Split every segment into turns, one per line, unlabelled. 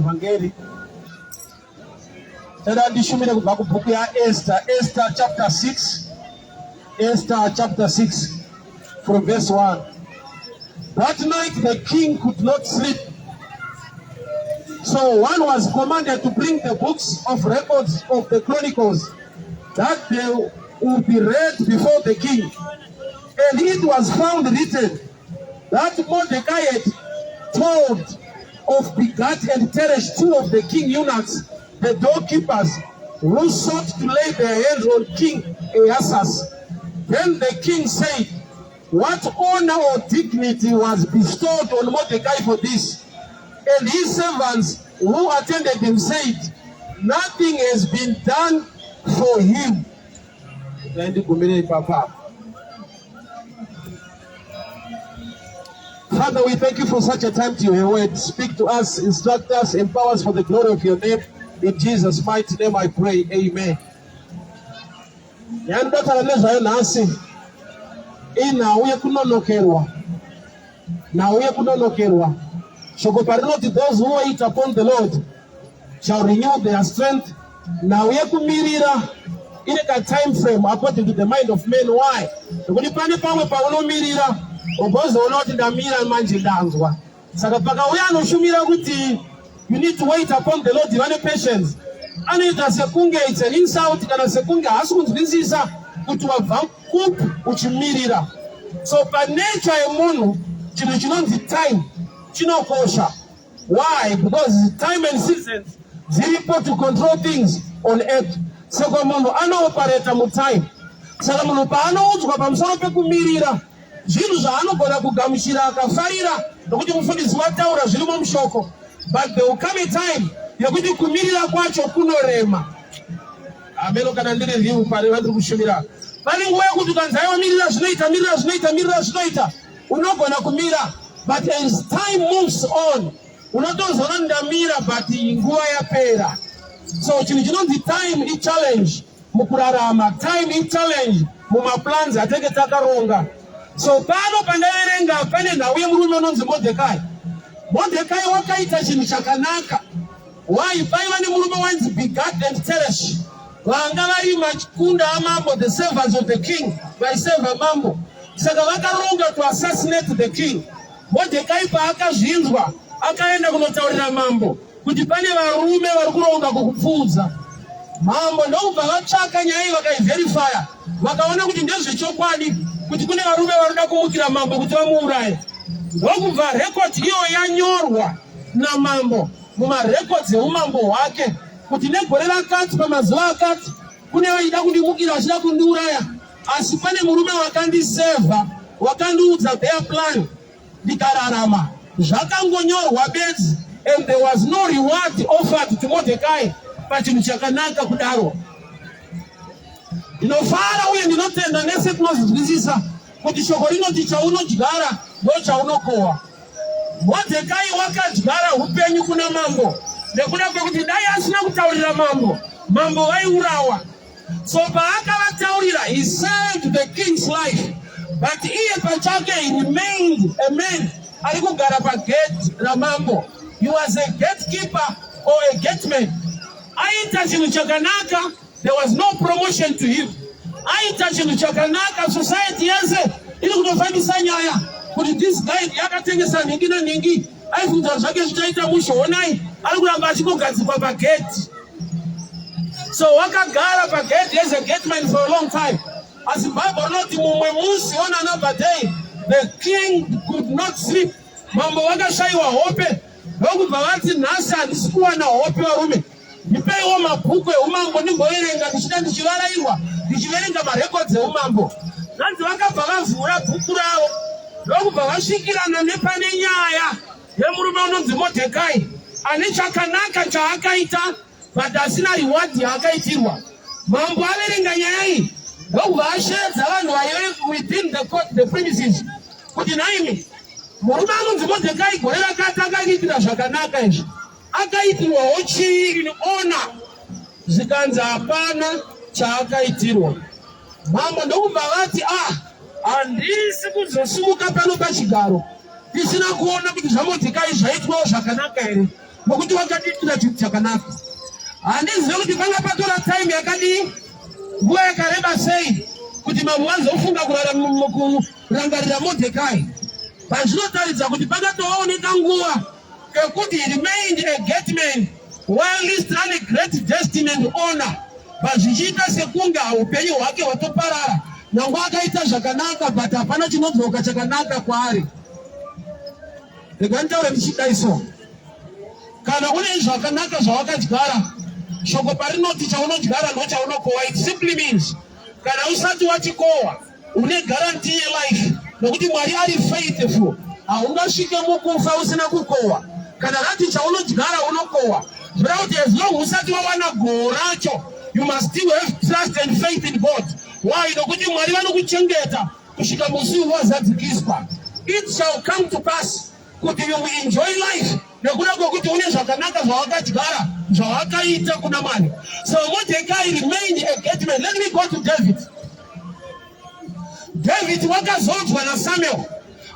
evangeli. Tera ndishumire kubva kubhuku yaEsther, Esther chapter 6. Esther chapter 6 from verse 1. That night the king could not sleep. So one was commanded to bring the books of records of the chronicles, that they would be read before the king. And it was found written that Mordecai had told of Bigat and Teresh, two of the king eunuchs, the doorkeepers, who sought to lay their hands on King Ahasuerus. Then the king said, what honor or dignity was bestowed on Mordecai for this? And his servants who attended him said, nothing has been done for him. Father, we thank you for such a time to your word. Speak to us, instruct us, empower us for the glory of your name. In Jesus' mighty name I pray. Amen. Shoko parinoti, those who wait upon the Lord shall renew their strength. Now we kumirira in a time frame according to the mind of men. Why? Because pani pamwe pauno mirira obozo onoti ndamira manje ndanzwa. Saka paka uya no shumira kuti you need to wait upon the Lord in patience. Ani tasekunge it's an insult kana sekunge hasukunzwisisa kuti wabva kupi uchimirira. So by nature emunhu chino chinonzi time chinokosha. Why? Because time and seasons ziripo to control things on earth. Saka munhu anoperate mu time. Saka munhu paanoudzwa pamusoro pekumirira zvinhu zvaanogona kugamuchira akafarira nokuti mufundisi wataura zviri mushoko. But there will come a time yekuti kumirira kwacho kunorema. Ameno kana ndiri rhiu pari vandiri kushumira. Pane nguva yekuti ukanzaiwa mirira zvinoita unogona kumira. But as time moves on, unotozona ndamira but nguva yapera. So chinhu chinonzi time i challenge mukurarama, time i challenge mumaplans atenge takaronga. So pano pandaverenga pane nhau yemurume unonzi Mordecai. Mordecai wakaita chinhu chakanaka. Why? Paiva nemurume wanzi Bigat and Teresh. Vanga vari machikunda amambo, the servants of the king, vaiseva mambo. Saka vakaronga to assassinate the king. Mordecai paakazvinzwa akaenda kunotaurira mambo kuti pane varume vari kuronga kukupfudza. Mambo ndokubva vatsvaka nyaya iyi vakaiverifya, vakaona kuti ndezvechokwadi kuti kune varume varikuda kumukira mambo kuti vamuuraye. Ndokubva record iyo yanyorwa namambo mumarecords eumambo hwake kuti negore rakati pamazuva akati kune vaida kundimukira vachida kundiuraya, asi pane murume wakandisevha wakandiudza their plan. Ndikararama zvakangonyorwa bedzi, and there was no reward offered to Mordecai pachinhu chakanaka kudaro. Ndinofara uye ndinotenda nese tinozvinzwisisa kuti shoko rinoti chaunodyara ndochaunokohwa. Mordecai wakadyara upenyu kuna mambo nekuda kwekuti dai asina kutaurira mambo vaiurawa. So paakavataurira, he saved the king's life. But iye pachake he remained a man ari kugara pagate ramambo. He was a gatekeeper or a gateman. Aita chinhu chakanaka, there was no promotion to him. Aita chinhu chakanaka, society yese iri kunofambisa nyaya kuti this guy yakatengesa ningi naningi aifunza zvake zvichaita mushonai ari kuramba achingogadzikwa pagate. So wakagara pagate as a gateman for a long time. As Bible noti mumwe musi on another day the king could not sleep. Mambo wakashaiwa hope. Ndokubva vati nhasi handisi kuwana hope varume. Ndipeiwo mabhuku eumambo ndimboerenga ndichida ndichivarairwa ndichiverenga marecords eumambo. Nanzi vakabva vavhura bhuku ravo ndokubva vasvikirana nepane nyaya yemurume unonzi Mordecai ane chakanaka chaakaita but asina reward yaakaitirwa. Mambo averenga nyaya iyi ndokubva asheedza vanhu vaive within the court, the premises, kuti naimi murume anonzi Mordecai gore rakati akaitira zvakanaka izvi akaitirwawo chii ona, zvikanzi hapana chaakaitirwa. Mambo ndokubva vati handisi kuzosimuka pano pachigaro tisina kuona kuti zvaMordecai zvaitwawo zvakanaka here. nokuti wakaditira chinhu chakanaka. Handizivi kuti panga patora time yakadii nguva yakareba sei kuti mamwe vazofunga kurangarira Modhekai. Pazvinotaridza kuti pakatooneka nguva yekuti he remained a gate man while still a great destiny and honor. Pazvichiita sekunge upenyu hwake hwatoparara nangu akaita zvakanaka but hapana chinodzoka chakanaka kwaari. Reganitaura ndichidaiso, kana une zvakanaka zvawakadyara, shoko parinoti chaunodyara ndochaunokohwa. It simply means kana usati wachikohwa une guarantee yelife, nokuti Mwari ari faithful. Haungasvike mukufa usina kukohwa. Kana rati chaunodyara unokohwa, zvira kuti as long usati wawana gohwo racho, you must still have trust and faith in God. Why? Nokuti Mwari vanokuchengeta kusvika musi wazadzikiswa. It shall come to pass kuti you will enjoy life nekuda kwokuti une zvakanaka zvawakadyara zvawakaita kuna Mwari. So Modhekai remained a gate man. Let me go to David. David wakazodzwa naSamuel,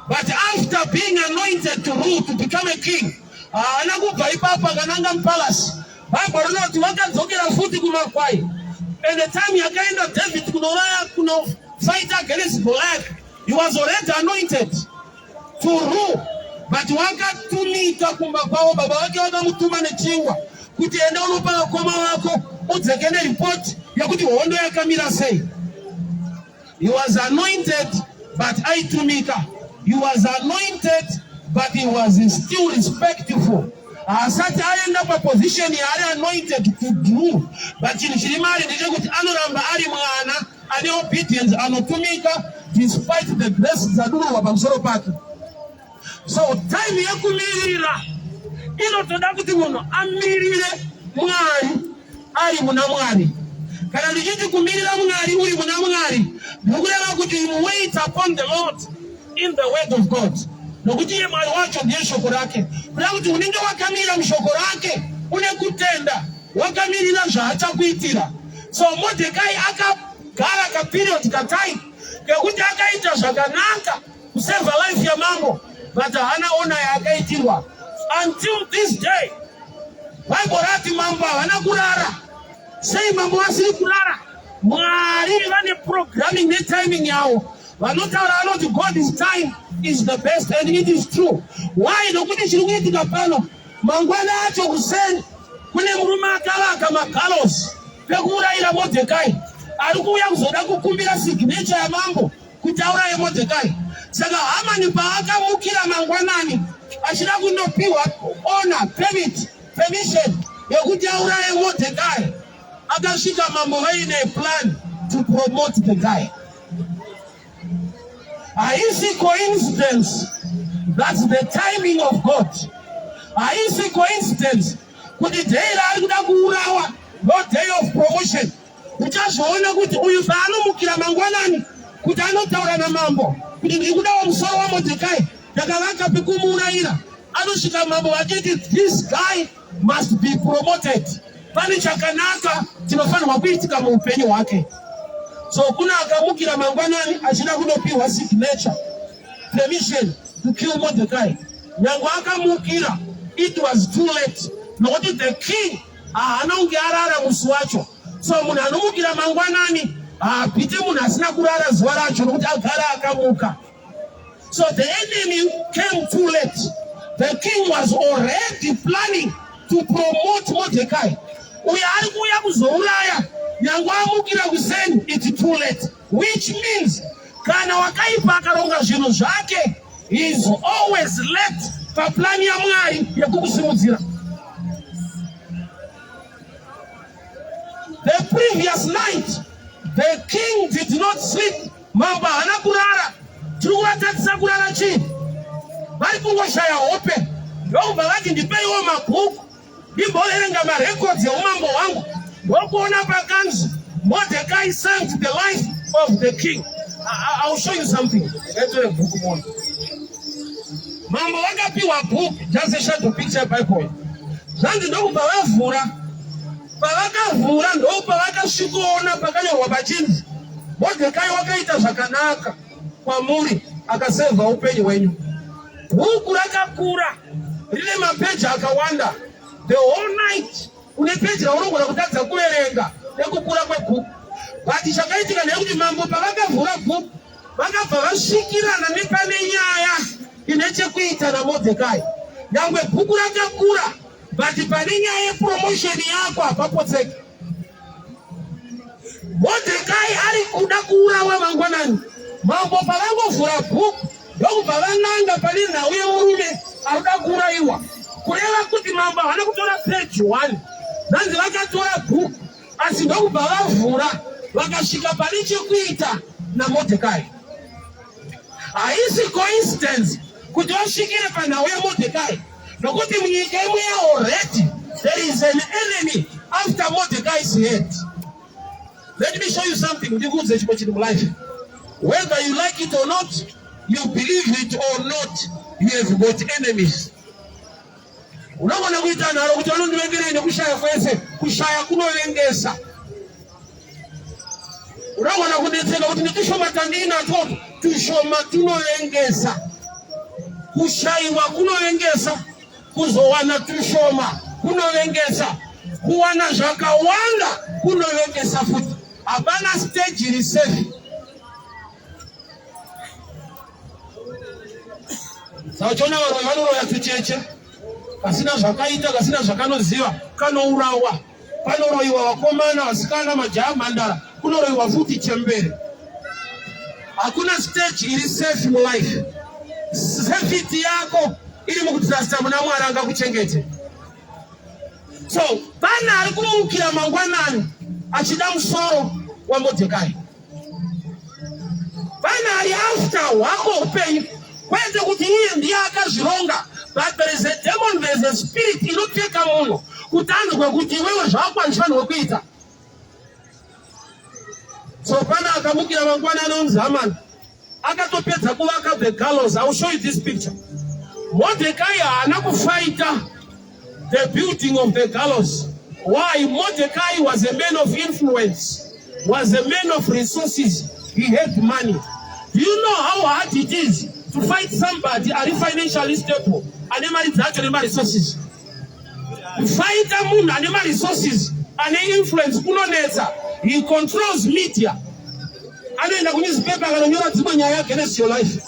but after being anointed to rule, to become a king, haana kubva ipapo akananga mupalasi. Bible rinoti wakadzokera futi kumakwai. And the time yakaenda David kunofight against Goliath, he was already anointed to rule. But wakatumika kumba kwao, baba wake wakamutuma nechingwa kuti enda unopa wakoma wako udzeke neripoti yakuti hondo yakamira sei. He was anointed but aitumika. He was anointed but he was still respectful. Asati aenda pa position yaari anointed to do, but chinhu chiri maari ndechekuti anoramba ari mwana ane obedience, anotumika despite the grace dzadururwa pamusoro pake. So time yekumirira inotoda kuti munhu amirire Mwari ari muna Mwari. Kana ndichiti kumirira Mwari uri muna Mwari, ndikureva kuti you wait upon the Lord in the word of God. Nokuti iye Mwari wacho ndiye shoko rake. Kureva kuti unenge wakamira mushoko rake, une kutenda, wakamirira zvaachakuitira. So Modhekai akagara ka period ka time kekuti akaita zvakanaka kuseva life ya mambo, but hana ona yakaitirwa. Until this day, Bible rati mambo hana kurara. Sei mambo asiri kurara. Mwari vane programming ne timing yao. Vanotaura vanoti God's time is the best, and it is true. Why? Nokuti chiri kuitika pano mangwana acho kuseni kune murume akavaka magalos pekuurayira Modhekai. Ari kuuya kuzoda kukumbira signature ya mambo kuti auraye Modhekai. Saka Hamani paakamukira mangwanani achida kundopiwa honor, permission yekuti auraye Modhekai, akasvika mambo vaine plan to promote the guy. Haisi coincidence. That's the timing of God. Haisi coincidence kuti day raari kuda kuurawa, no day of promotion. Uchazvoona kuti uyu paanomukira mangwanani kuti anotaura namambo kuti ndikuda musoro waModhekai ndakavaka pekumuurayira, anosvika mambo vachiti this guy must be promoted. Pane chakanaka chinofanirwa kuitika muupenyu hwake. So kuna akamukira mangwanani achida kundopiwa signature, permission to kill Modhekai. Nyangu akamukira, it was too late. Nokuti the king haana kunge arara musi wacho. So munhu anomukira mangwanani haapite munhu asina kurara zuva racho nokuti agara akamuka. So the enemy came too late. The king was already planning to promote Modhekai. Uya ari kuuya kuzouraya nyangu amukira kuseni, it's too late. Which means kana wakaipa akaronga zvinhu zvake, he is always late paplani ya Mwari yekukusimudzira. The previous night, the king did not sleep. Mambo hana kurara. Tiri kuvatatisa kurara chii? Vari kungoshaya hope. Ndobva vati ndipeiwo mabhuku ndimboverenga marecords eumambo hwangu. Ndokuona pakanzi Modhekai saved the life of the king. I'll show you something. Let's book one. Mambo vakapiwa book, just a short picture Bible. Zvandi ndokubva vavhura. Pavakavhura ndopavakasvikoona pakanyorwa pachinzi Modhekai wakaita zvakanaka kwamuri, akasevha upenyu hwenyu. Bhuku rakakura rine mapeji akawanda. the whole night. Unepejera urongora kutadza kuverenga nekukura kwebhuku. But chakaitika nekuti mambo pavakavhura bhuku vakabva vasvikirana nepane nyaya ine chekuita naModhekai. Nyangwe bhuku rakakura, but pane nyaya yepromotion yako hapapotseki. Modhekai ari kuda kuurawa mangwanani. Mambo pavangovhura bhuku ndokubva vananga pane nhau yemurume arikuda kuurayiwa. Kureva kuti mambo havana kutora page 1, nanzi vakatora bhuku, asi ndokubva vavhura vakasvika pane chekuita naModhekai. Haisi coincidence kuti vasvikire panhau yaModhekai, nokuti munyika imwe already there is an enemy after Modhekai's head. Let me show you something. Whether you like it or not, you believe it or not, you have got enemies. Unogona kuita naro kuti vanondivengere nekushaya kwese, kushaya kunovengesa. Unogona kudetsera kuti netushoma tandinato, tushoma tunovengesa. Kushayiwa kunovengesa, kuzowana tushoma kunovengesa, kuwana zvakawanda kunovengesa futi. Hapana stage iri safe. Sauchona varoi vanoroya tucheche, kasina zvakaita, kasina zvakanoziva, kanourawa. Panoroyiwa vakomana, vasikana, majaha, mhandara, kunoroyiwa futi chembere. Hakuna stage iri safe in life. Safety yako iri mukuti rasta muna Mwari angakuchengete. So, pana ari kumukira mangwanani achida musoro wa Modhekai. Pana ari after wako upenyu, kwete kuti iye ndiye akazvironga, but there is a demon, there is a spirit inoteka munhu kutanzwa kuti iwewe zvako handifanirwe kuita. So pana akamukira mangwanani unzi Hamani akatopedza kuvaka the gallows. I will show you this picture. Modhekai haana kufighta the building of the gallows. Why? Modhekai was a man of influence, was a man of resources. He had money. Do you know how hard it is to fight somebody are financially stable and ane resources? Fight a moon and resources and influence kunonetsa. He controls media. Anoenda kunewspaper akanonyora dzimwe nyaya against your life.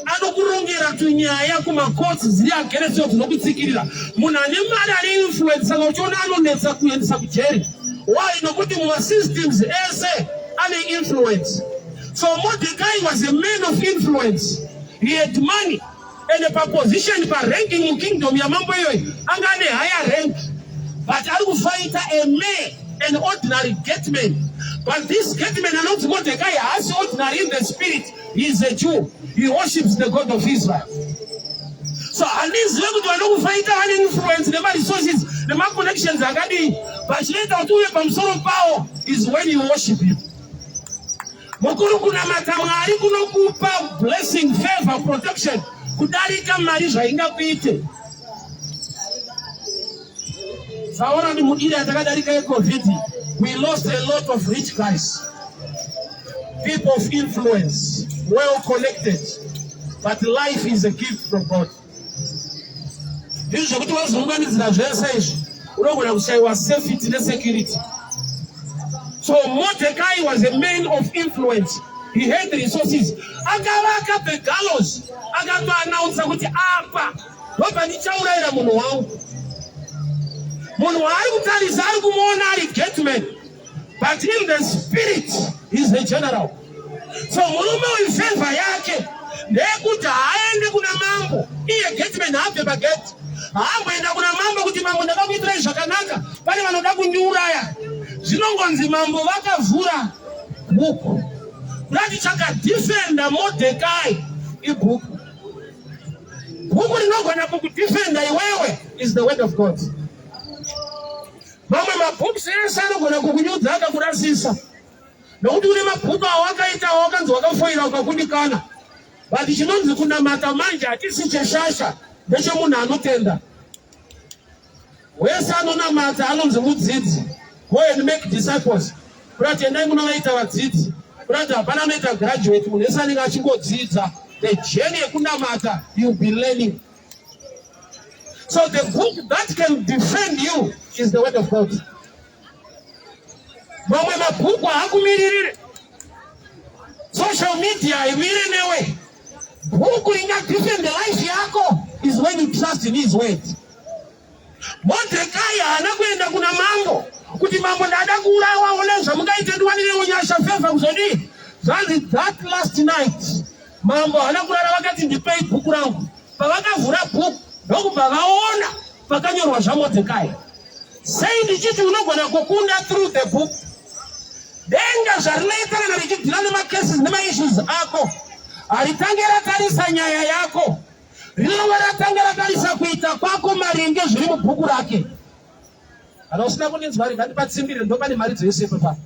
Anokurongera tunyaya kumacourts dziri against your dzinokutsikirira. Munhu ane mari ari influence saka uchiona anonetsa kuendesa kujeri. Why? Nokuti mumasystems ese ane influence. So Modhekai was a man of influence. He had money and a position for ranking in kingdom ya mambo yoyi anga ane higher rank. But ari kufighta a man, an ordinary gateman. But this gateman are not Modhekai, as ordinary in the spirit. He is a Jew. He worships the God of Israel. So at least we go to fight an influence, the resources, the connections are getting. But later to from sort of power is when you worship him. Mukuru kuna matamari kuno kupa blessing, favor, protection. Kudarika marisha inga kuite. Sawana ni mudiri atakadarika eko viti. We lost a lot of rich guys, people of influence, well connected, but life is a gift from God. Safety and security. So Modhekai was a man of influence. He had the resources. Agawaka the gallows. Agato announce kuti apa. Lopa ni chauraira munhu wangu. Munhu ari kutaridza ari kumuona ari gateman, but in the spirit is the general. So murume wefavor yake ndeyekuti haaende kuna mambo. Iye gateman haabve pagate. Haamboenda kuna mambo kuti mambo ndakakuitirai zvakanaka, pane vanoda kundiuraya. Zvinongonzi mambo vakavhura bhuku kuti chakadifenda Modhekai ibhuku. Bhuku rinogona kukudifenda iwewe is the word of God. Mamwe mabhuku ese anogona kukunyudza akakurasisa. Nokuti une mabhuku awakaita wakanzi wakafoira ukakundikana. But chinonzi kunamata manje hatisi cheshasha, ndechemunhu anotenda. Wese anonamata anonzi mudzidzi. Go and make disciples. Kuti endai munovaita vadzidzi. Kuti hapana anoita graduate, munhu wese anenge achingodzidza. The journey yekunamata you'll be learning. So the book that can defend you is the word of God. Mamwe mabhuku hakumiririre. Social media haimiri newe. Bhuku ringa defend the life yako is when you trust in his word. Mordecai anakwenda kuna mambo kuti mambo ndada kuurawa oneza mukaite ndwanire unyasha fefa kuzodi. That last night mambo anakurara vakati ndipei bhuku rangu. Pavakavhura bhuku ndokubva pakanyorwa zvaMordecai. Sei ndichiti unogona kukunda through the book. Denga zvarinoita kana richidhila nemacases nemaissues ako. Haritangira tarisa nyaya yako. Rinova ratangira tarisa kuita kwako maringe zviri mubhuku rake. Kana usina kuninzwa ngatipatsimbire ndopane mari dzese papa.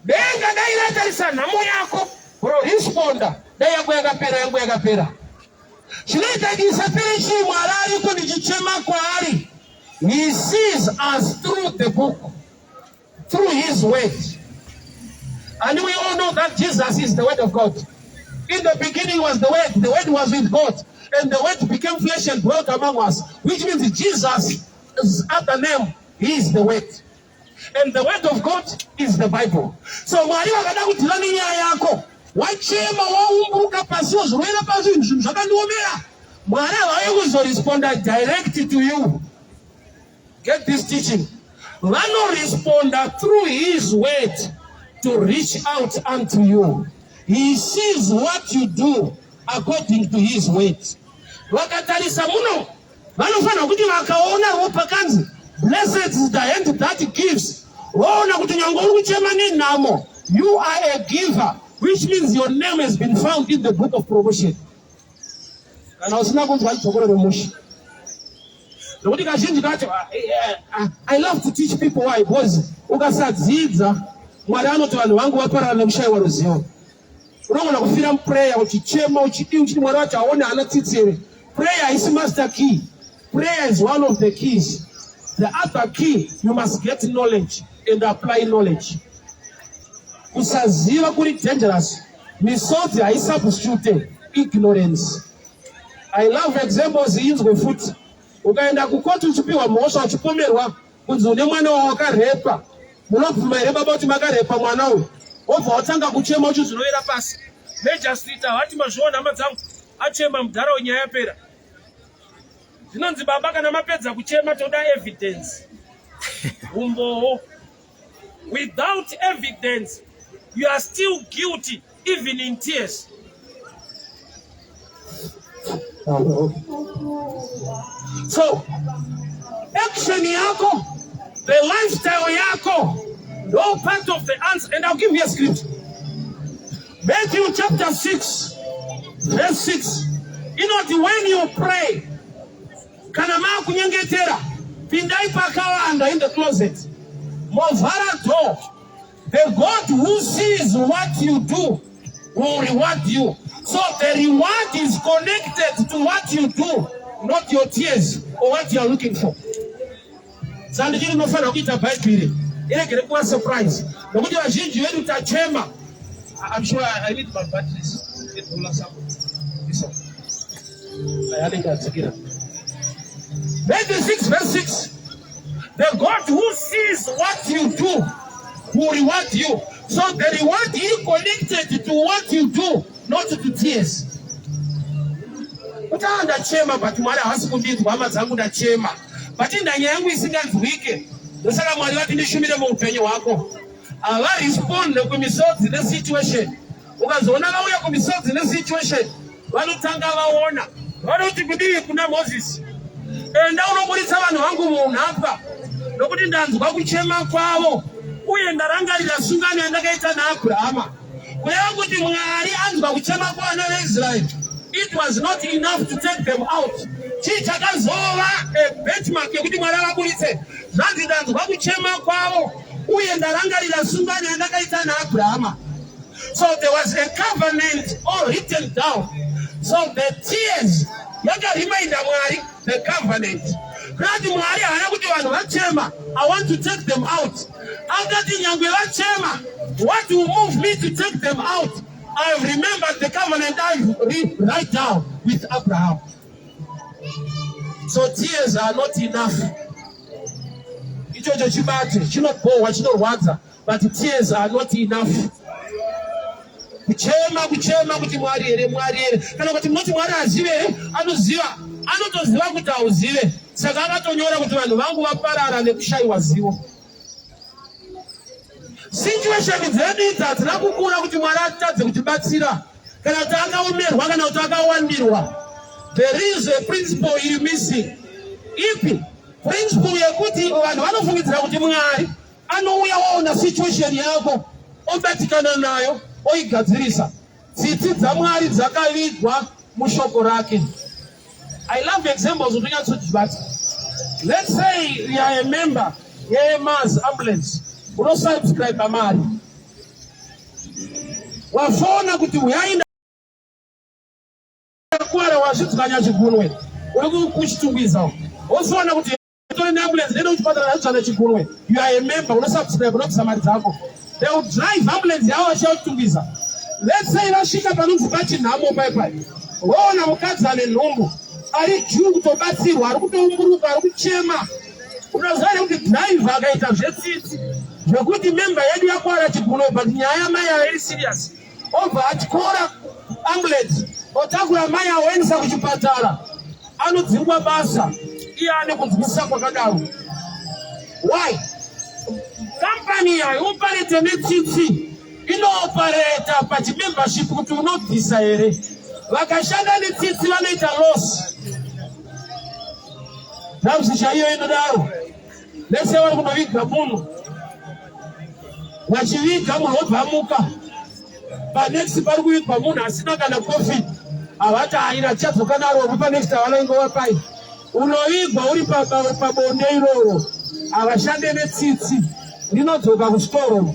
Denga dai ratarisa nhamo yako. Bro, responda. Dai yangu yakapera. Zvinoita ndisapere chimwe ariko ndichichema kwaari. He sees us through the book, through his word. And we all know that Jesus is the word of God. In the beginning was the word was with God, and the word became flesh and dwelt among us, which means Jesus' other name is the word. And the word of God is the Bible. So Mwari wakada kutilani nyaya yako, wachema waumbuka pasio zruela pasio zvakandiomera. Mwari vaikuzoresponda direct to you. Get this teaching. Vano responda through his word to reach out unto you. He sees what you do according to his word. Vakatarisa muno vanofana kuti vakaona wopakanzi blessed is the hand that gives. Vaona kuti nyango uri kuchema nenhamo. You are a giver, which means your name has been found in the book of promotion. Kana usina kunzwa chokoro remushi. I love to teach people why, because ukasadzidza Mwari anoti vanhu vangu vaparara nekushayiwa ruzivo. Unogona kufira muprayer uchichema uchiti Mwari wacho aone hana tsitsere. Prayer is master key. Prayer is one of the keys. The other key, you must get knowledge and apply knowledge. Kusaziva kuri dangerous. Misodzi haisubstitute ignorance. I love examples inzwe futi. Ukaenda kukoti uchipiwa mhosva uchipomerwa kunzi une mwana wawakarepa. Munobvuma here baba kuti makarepa mwana uyu. Wobva watanga kuchema uchizvinovera pasi. Major Street hati mazviona hama dzangu achema mudhara nyaya yapera. Zvinonzi baba kana mapedza kuchema toda evidence. Umboho. Without evidence, you are still guilty, even in tears. So, action yako, the lifestyle yako, no part of the answer. And I'll give you a script. Matthew chapter 6, verse 6. You know, when you pray, kanama kunyengetera, pindai pakawanda in the closet, movara door. The God who sees what you do will reward you. So the reward is connected to what you do, not your tears or what you are looking for. Sandikini nofana kuita Bible. Ile kile kwa surprise. Nokuti vazhinji wedu tachema. I'm sure I need my batteries. It will last up. I think I'll take it up. Matthew 6 verse 6. The God who sees what you do will reward you. So the reward is connected to what you do, not to tears. Utaanda chema but Mwari hasi kundinzwa hama dzangu ndachema. But ndanya yangu isinganzwike. Ndosaka Mwari vati ndishumire muupenyu wako. Ava respond kumisodzi ne situation. Ukazoona vauya kumisodzi ne situation, vanotanga vaona. Vanoti kudii kuna Moses. Enda unoburitsa vanhu vangu munhapa. Nokuti ndanzwa kuchema kwavo. Uye ndarangarira sungano yandakaita naAbrahama. Kureva kuti Mwari anzwa kuchema kwavana veIsraeri. It was not enough to take them out. Chichakazova a benchmark yekuti Mwari avaburitse. Zvanzi ndanzwa kuchema kwavo. Uye ndarangarira sungano yandakaita naAbrahama. So there was a covenant all written down. So the tears yakareminder Mwari the covenant. Krati Mwari hana kuti vanhu vachema. I want to take them out. Akati nyangwe vachema. What will move me to take them out? I have remembered the covenant I write down with Abraham. So tears are not enough. Ichocho chibate chinobohwa chinorwadza, but tears are not enough. Kuchema kuti Mwari here, Mwari here. Kana kuti munoti Mwari azive here, anoziva. Anotoziva kuti auzive. Saka akatonyora kuti vanhu vangu vaparara nekushaiwa zivo. Situation dzedu idzi hadzina kukura kuti Mwari atadze kutibatsira. Kana kuti akaomerwa kana kuti akawandirwa. There is a principle iri missing. Ipi principle yekuti vanhu vanofungidzira kuti Mwari anouya waona situation yako obatikana nayo oigadzirisa. Tsitsi dzaMwari dzakavigwa mushoko rake. I love examples of but let's say you are a member yeMAS ambulance. Unosubscribe amari. Wafona kuti uyaenda kuara wazvidzikanya chigunwe. Uri kuchitungwiza. Wofona kuti tone ambulance neno uchipatara nachana chigunwe. You are a member unosubscribe unokusamari dzako. They will drive ambulance yavo vachitungwiza. Let's say vasvika panonzi pachinhamo pai. Voona mukadzi ane nhumbu. Ari juu kutobatsirwa, ari kutoumburuka, ari kuchema. Unoziva kuti driver akaita zvetsitsi zvekuti member yedu yakwara chigunwe, but nyaya mai iri serious. Obva atyora ambulance, otakura mai aoendesa kuchipatara. Anodzingwa basa, iye ane kunzwisa kwakadaro. Why? Company yaioperate netsitsi inoperate pachimembership kuti unobvisa here. Vakashanda netsitsi vanoita loss. Zvamuzvichaiyo inodaro. Let's say vari kunoviga munhu. Vachiviga munhu obvamuka. Panext pari kuvigwa munhu asina kana COVID. Havati haina chadzoka naro panext vanongova pai. Unovigwa uri pabonde iroro. Havashande netsitsi. Rinodzoka kusitoro.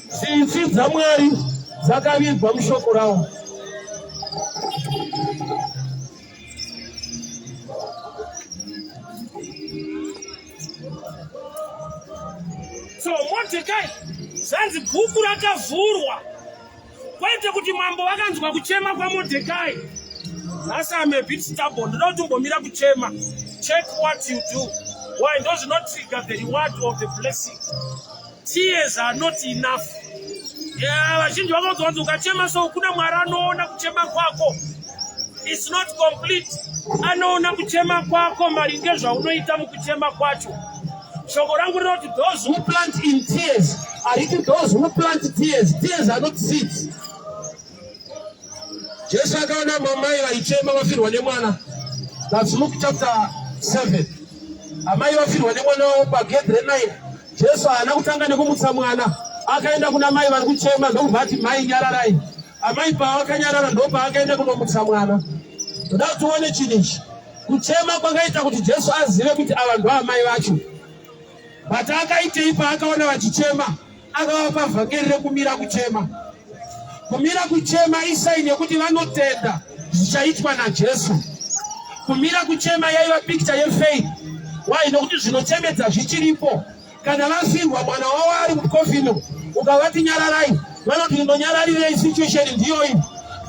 Tsitsi dzaMwari dzakavigwa mushoko rawo.
So Mordecai, zanzi bhuku rakavhurwa. Kwete kuti mambo vakanzwa kuchema kwa Mordecai. Nhasi I'm a bit stubborn. Ndoda kutombomira kuchema. Check what you do. Why does not trigger the reward of the blessing? Tears are not enough. Vazhinji vakaudza kuti ukachema so kuna Mwari anoona kuchema kwako. It's not complete. Anoona kuchema kwako maringe zvaunoita mukuchema kwacho. Shoko rangu rinoti those who plant in tears are eating those who plant tears. Tears are not seeds. Jesu akaona mamai vaichema vafirwa nemwana. That's Luke chapter 7. Amai vafirwa nemwana wavo pagedhe 9. Jesu haana kutanga nekumutsa mwana. Akaenda kuna mai vari kuchema ndokubva ati mai nyararai. Amai pavakanyarara ndopaakaenda kunomutsa mwana. Toda kuti tione chinhu ichi. Kuchema kwakaita kuti Jesu azive kuti ava ndoamai vacho. But akaitei paakaona vachichema, akavapa vhangeri rekumira kuchema. Kumira kuchema isaini yekuti vanotenda zvichaitwa naJesu. Kumira kuchema yaiva picture yefaith. Why? Nokuti zvinochemedza zvichiripo. Kana vafirwa mwana wavo ari mukofino, ukavati nyararai, vanoti ndonyararirei situation ndiyo iyi.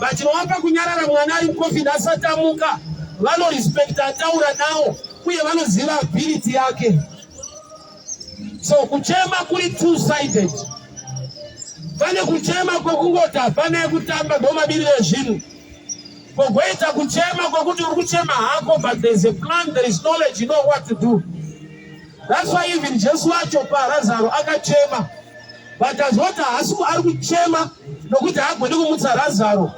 But vapa kunyarara mwana ari mukofino asati amuka, vanorespecta ataura nawo, uye vanoziva ability yake. So kuchema kuri two-sided. Pane kuchema kwekungota, pane kutamba ndomabirire zvinhu. Kogoita kuchema kwekuti uri kuchema hako, but there's a plan, there is knowledge, you know what to do. That's why even Jesu wacho paRazaro akachema. But azota hasi ari kuchema nokuti hagoni kumutsa Razaro.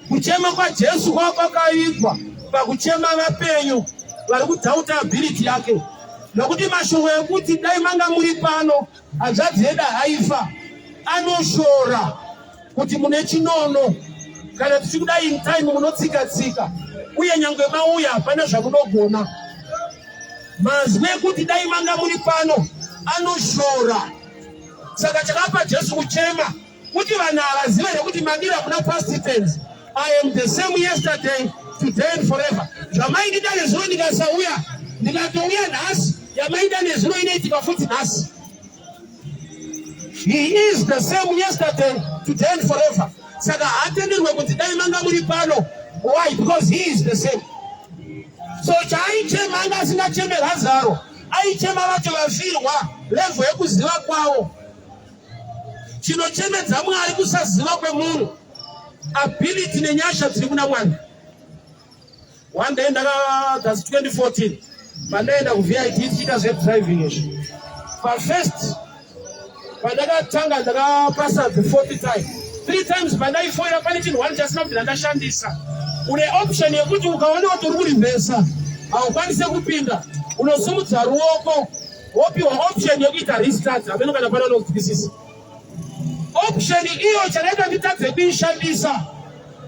Kuchema kwaJesu kwakaitwa pakuchema vapenyu vari kudhauta ability yake. Nokuti mashoko ekuti dai manga muri pano hanzvadzi yedu haifa anoshora kuti mune chinono kana tichikudai in time munotsika-tsika uye nyangwe mauya hapana zvamunogona. Mazwi ekuti dai manga muri pano anoshora. Saka chakapa Jesu kuchema kuti vanhu havazive nekuti madira kuna past tense. I am the same yesterday, today and forever. Zvamaindida nezuro ndikasauya ndikatouya nhasi yamaida nezuro inoitika futi nhasi. He is the same yesterday, today and forever. Saka hatenderwe kuti dai manga muri pano. Why? Because he is the same. So chaichema anga asingacheme Lazaro, aichema vacho vafirwa levo yekuziva kwawo. Chinochemedza Mwari kusaziva kwemunhu, ability nenyasha dziri kuna Mwari. One day that's 2014, pandaenda kuVIT tichita zvedriving izvi. First pandakatanga ndakapasa the 4th time. 3 times pandaifoira pane chinhu wani chasina kuti ndakashandisa. Une option yekuti ukaona kuti uri kurivhesa haukwanise kupinda, unosumudza ruoko wopiwa option yekuita restart. Hameno kana pana unozwisisa. Option iyo chakaita nditadze kuishandisa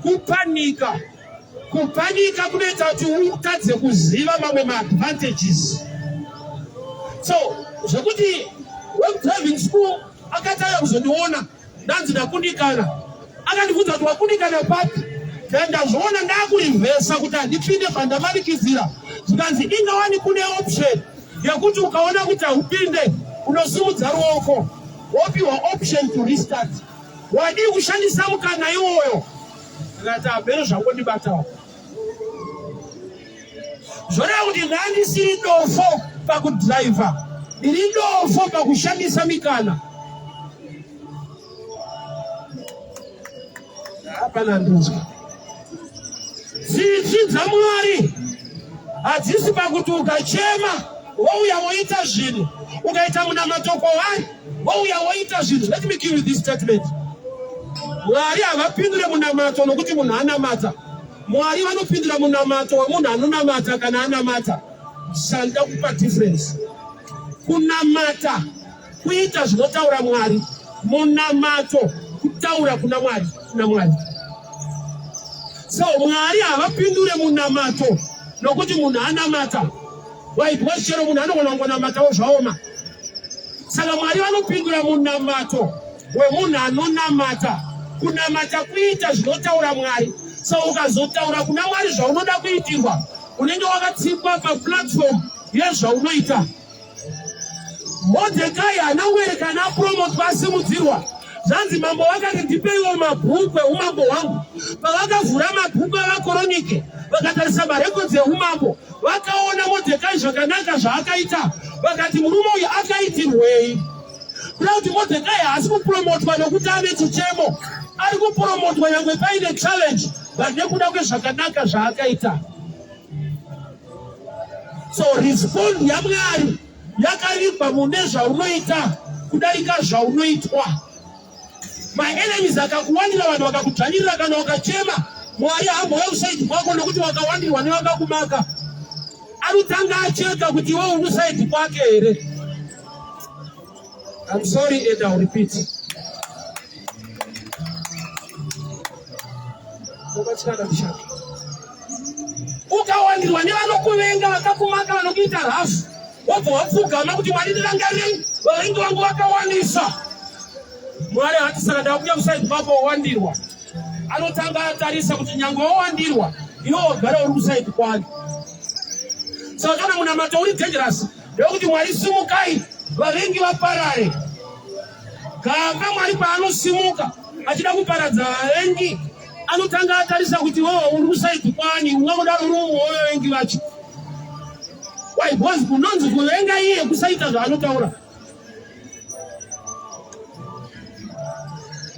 kupanika. Kupanika kunoita kuti utadze kuziva mamwe ma-advantages. So, zvekuti wekudriving school akatanga kuzondiona ndanzi ndakundikana. Akandibvunza kuti wakundikana papi? Ndazviona ndakurivhesa kuti handipinde pandamanikidzira. Zvikanzi ingawani kune option yekuti ukaona kuti haupinde unosumudza ruoko wopiwa option to restart. Wadi kushandisa mukana iwoyo. Ndakati apero zvakondibatawo. Zvoreva kuti ndandisiri dofo pakudhiraivha, ndiri dofo pakushandisa mikana. Hapana ndozwa. Tsitsi dzaMwari hadzisi pakuti ukachema wouya woita zvinhu, ukaita munamatoko wani wouya woita zvinhu. Let me give you this statement. Mwari havapindure munamato nokuti munhu anamata. Mwari vanopindura munamato wemunhu anonamata kana anamata. Sanda kupa difference. Kunamata kuita zvinotaura Mwari, munamato kutaura kuna Mwari, kuna Mwari. So Mwari havapindure munamato nokuti munhu anamata. Waitwa chero munhu anogona kunamatawo zvaoma. Saka Mwari vanopindura munamato wemunhu anonamata. Kunamata kuita zvinotaura Mwari. So ukazotaura kuna Mwari zvaunoda kuitirwa, unenge wakatsikwa paplatform yezvaunoita. Modhekai anawerekana apromotwa asimudzirwa. Zvanzi mambo vakati ndipeiwo mabhuku eumambo hwangu. Pavakavhura mabhuku avakoronike vakatarisa marekodzi eumambo, vakaona Modhekai zvakanaka zvaakaita. Vakati murume uyu akaitirwei? Kuda kuti Modhekai haasi kupromotwa nokuti ane chichemo, ari kupromotwa nyangwe paine challenge nekuda kwezvakanaka zvaakaita. So respond yaMwari yakarigwa mune zvaunoita kudarika zvaunoitwa. My enemies akakuwandira, vanhu vakakudzvanyirira kana wakachema, Mwari haambouya kusaidi kwako nokuti wakawandirwa nevakakumaka. Anotanga acheka kuti iwe uri kusaidi kwake here. I'm sorry and I'll repeat. Ukawandirwa nevanokuvenga vakakumaka vanokuita hafu, wobva wapfugama kuti Mwari ndirangarirei, vavengi vangu vakawanisa. Mwari hati saka ndakuya kusaidi kwako wawandirwa. Anotanga atarisa kuti nyangwe wawandirwa, iwe wagara uri kusaidi kwake. Saka kana munamato uri dangerous, ndekuti Mwari simukai, vavengi vaparare. Gava Mwari paanosimuka achida kuparadza vavengi, anotanga atarisa kuti uri kusaidi kwani, ungangodaro uri mumwoyo vengi vacho. Why? Because kunonzi kuvenga iye kusaita zvaanotaura.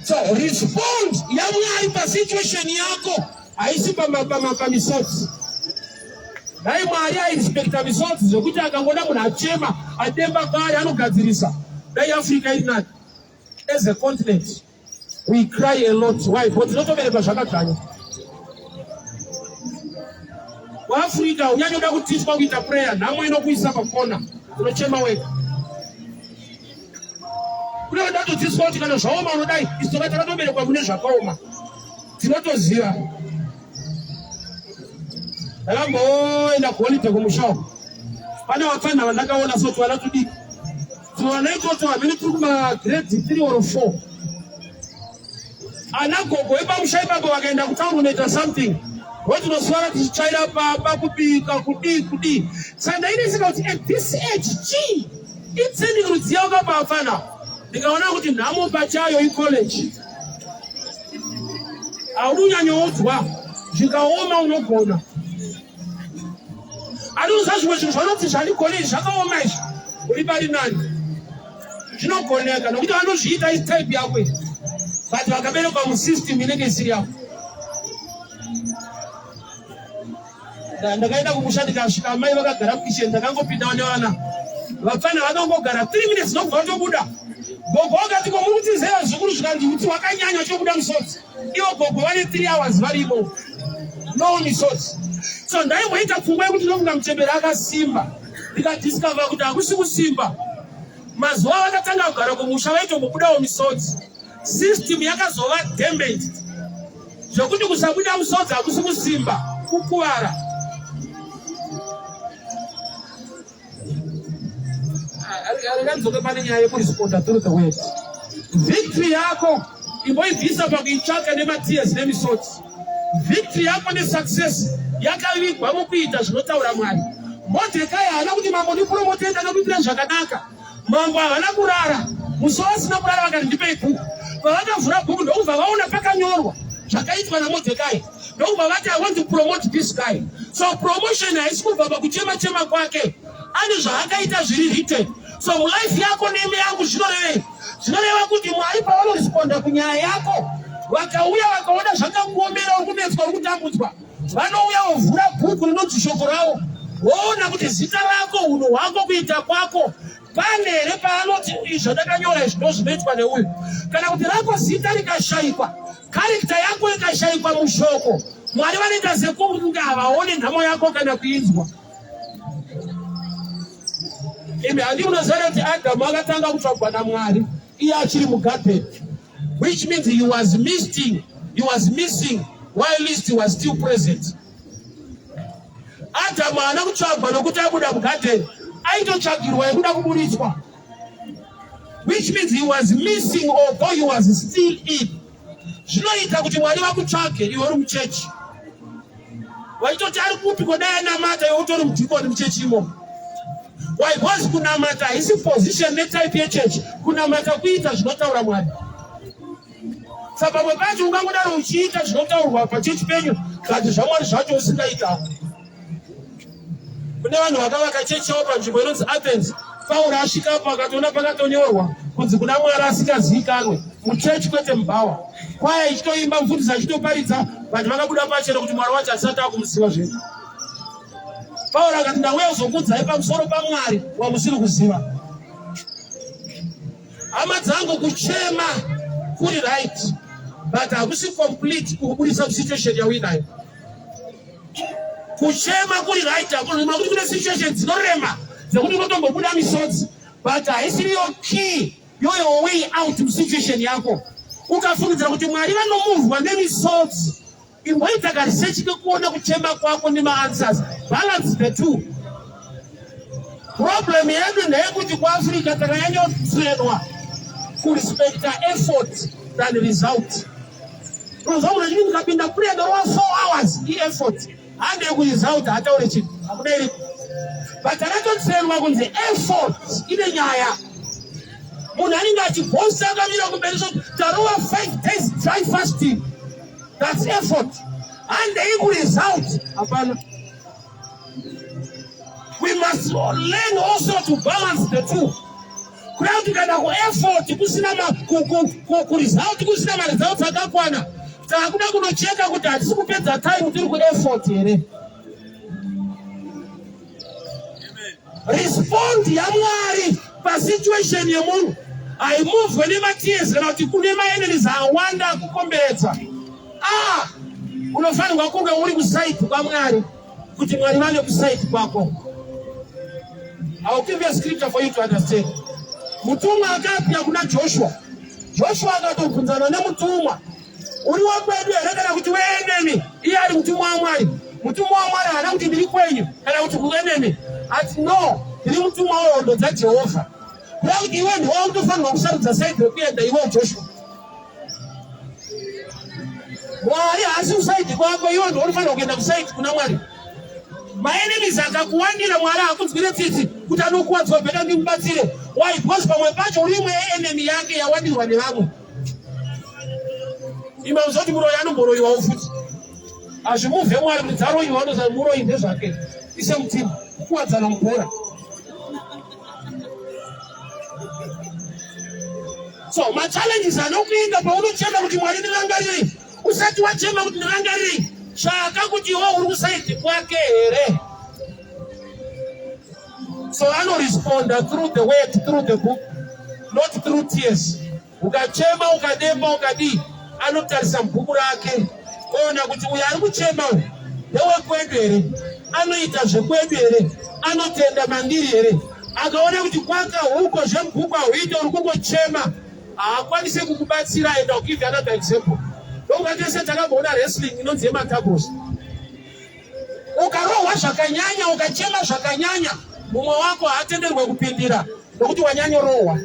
So respond yaMwari pasituation yako, haisi pamisotsi. Dai Mwari ainspekta misotsi zvokuti akangoda munhu achema atemba kare anogadzirisa. Dai Africa iri nani? As a continent, we cry a lot. Why? Because tinotoberekwa zvakadzvanya. WaAfrica unyanyoda kutidzwa kuita prayer, nhamo inokuisa pakona, unochema wega. Kune vandatodzidzwa kuti kana zvaoma unodai, isu takatoberekwa mune zvakaoma. Tinotoziva. Ndakamboenda kuholiday kumushawo. Pane vafana vandakaona soti vanatudiki. Vana itoto vamene tiri kumagrade 3 or 4. Ana gogo epamusha ipapo vakaenda kutaundi kunoita something. Watinoswara tichichaira pamba kubika kudi. Saka ndaineseka kuti at this age, itsendi rudziya ukapafana. Ndikaona kuti nhamo pachayo icollege. Haudi unyanyoudzwa, zvikaoma unogona. Anuzazwe zvinoti zvalikolei zvakaomesha uri pari nani zvinogoneka nokuti vanozviita isi type yako but vakaberekwa musystem inenge isiri yako. Ndakaenda kumusha ndikasvika amai vakagara kukicheni ndakangopinda nevana vapfana vakangogara 3 minutes nokubva tobuda. Gogo wakati komuti zeya zvikuru zvikandi kuti wakanyanya chokuda musodzi. Ivo gogo vane 3 hours varimo no misodzi. So ndaimboita pfungwa yekuti ndofunga Mutembera akasimba ndikadiscover kuti hakusi kusimba. Mazuva vakatanga kugara kumusha vaitombobudawo misodzi. System yakazova damaged zvokuti kusabuda musodzi hakusi kusimba kukuvara. Aringanzoke pane nyaya yekuresponda through the word. Victory yako imboibvisa pakuitsvaka nematears nemisodzi. Victory yako nesuccess yakavigwa mukuita zvinotaura Mwari. Modhekai haana kuti mambo ndipromotenda nekuitira zvakanaka. Mambo havana kurara. Musi wasina kurara vakati ndipei bhuku. Pavakavhura bhuku ndokubva vaona pakanyorwa zvakaitwa naModhekai. Ndokubva vati I want to promote this guy. So promotion haisi kubva pakuchema-chema kwake. Ane zvaakaita zviri written. So life yako neme yangu zvinorevei. Zvinoreva kuti Mwari pavanoresponda kunyaya yako vakauya vakaona zvakakuomera uri kunetswa uri kutambudzwa vanouya vovhura bhuku rinonzi shoko ravo voona kuti zita rako unhu hwako kuita kwako pane here paanoti izvo ndakanyora izvi ndozvinoitwa neuyu. Kana kuti rako zita rikashayikwa karekta yako ikashayikwa mushoko Mwari vanoita sekunge havaone nhamo yako kana kuinzwa. Imi handi unoziva kuti Adamu akatanga kutsvagwa naMwari iye achiri mugarden, which means he was missing while least he was still present. Adamu haana kutsvagwa nokuti abuda mugarden, aitotsvagirwa yekuda kuburitswa, which means he was missing although he was still in. Zvinoita kuti Mwari vakutsvage iwe uri muchechi vaitoti ari kupi kodai anamata iwe utori mudhikoni muchechi imo. Why? Because kunamata haisi position netype yechechi, kunamata kuita zvinotaura Mwari. Saka pamwe pacho ungangodaro uchiita zvinotaurwa pachechi penyu kati zvaMwari zvacho usingaita. Kune vanhu vakavaka chechi yavo panzvimbo inonzi Athens. Pauro asvikapo akatoona pakatonyorwa kunzi kuna Mwari asingazivikanwe muchechi kwete mubhawa. Kwaya ichitoimba mufundisi achitoparidza vanhu vakabuda pachena kuti Mwari wacho asati akumuziva zvenyu. Pauro akati ndauya kuzokuudzai pamusoro paMwari wamusiri kuziva. Hama dzangu kuchema kuri right but hakusi complete kukubudisa situation yauinayo. Kuchema kuri right hakunima kuti kune situation dzinorema dzekuti unotombobuda misodzi but haisiriyo key yoyo way out musituation yako. Ukafungidzira kuti Mwari vanomuvhwa nemisodzi imboita karesearch kekuona kuchema kwako nema-answers. Balance the two. Problem yedu ndeyekuti kuAfrica takanyanyotrenwa kurespecta effort than result. Unozvaona chini ndikapinda prayer rwa 4 hours i-effort hande kuresult hataure chinhu hakuna iri. But takatotrenwa kunzi effort ine nyaya. Munhu anenge achibhosa akamira kumberi zoti tarova 5 days dry fasting. That's effort. And the equal result. We must learn also to balance the two. Crowd kana ku effort kusina ku result kusina ma results akakwana. Takuda kunocheka kuti atisi kupedza time tiri ku effort here. Respond yaMwari pa situation yemunhu. I move when my tears kana kuti kune ma enemies awanda kukomberedza. Unofanirwa kunge uri kusite kwaMwari kuti Mwari vane kusite kwako. I will give you a scripture for you to understand. Mutumwa akapya kuna Joshua. Joshua akatobvunzana nemutumwa. Uri wakwedu here kana kuti weenemi? Iye ari mutumwa waMwari. Mutumwa waMwari haana kuti ndiri kwenyu kana kuti kuenemi. Ati no, ndiri mutumwa wehondo dzaJehovha. Kuti iwe ndiwe unofanirwa kusarudza side rekuenda iwe Joshua. Mwari haasi kusaidi kwako, iwe ndiwe unofanirwa kuenda kusaidi kuna Mwari. Maenemies akakuwandira Mwari hakunzwire tsitsi kuti anokuwadzwa peta ndimubatsire. Why? Because pamwe pacho urimwe enemy yake yawandirwa nevamwe. Ima uzoti muroyi anomboroyiwawo futi. Azvimuvhe Mwari kuti dzaroyiwa ndoza muroyi ndezvake. ise mtima kuwadzana mpora. So ma challenges anokuinga paunochema kuti Mwari ndirangarire. Usati wachema kuti ndirangarire, shaka kuti iwe uri kusaidi kwake here. So respond through the word, through the book, not through tears. Ukachema ukademba ukadi anotarisa mbuku rake ona kuti uyu ari kuchema uyu ndewekwedu here, anoita zvekwedu here, anotenda mandiri here. Akaona kuti kwaka huko zvembuku ahuite uri kungochema, haakwanise kukubatsira. And I'll give you another example. Ndokatese takabona wrestling inonzi yematabos. Ukarohwa zvakanyanya ukachema zvakanyanya, mumwe wako haatenderwe kupindira nokuti wanyanyorohwa,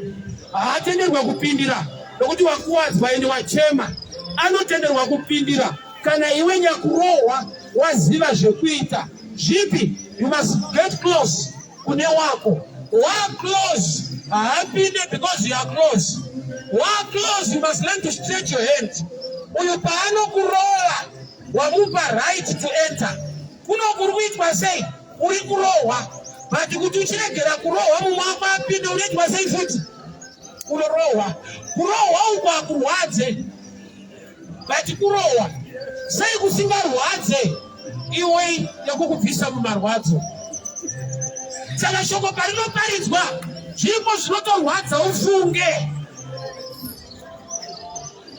haatenderwe kupindira nokuti wakuwadzwa ende wachema. Anotenderwa kupindira kana iwe nyakurohwa waziva zvekuita. Zvipi? You must get close kune wako. Walk close. Haapinde because you are close. Walk close, you must learn to stretch your hand. Uyu paano kurohwa wamupa right to enter. Kuno kuruitwa sei uri kurohwa, but kuti uchiregera kurohwa mumwe wako apinde unoitwa sei futi unorohwa. Kurohwa uko hakurwadze, but kurohwa sei kusingarwadze iwe yakukubvisa mumarwadzo. Saka shoko parinoparidzwa zviripo zvinotorwadza ufunge.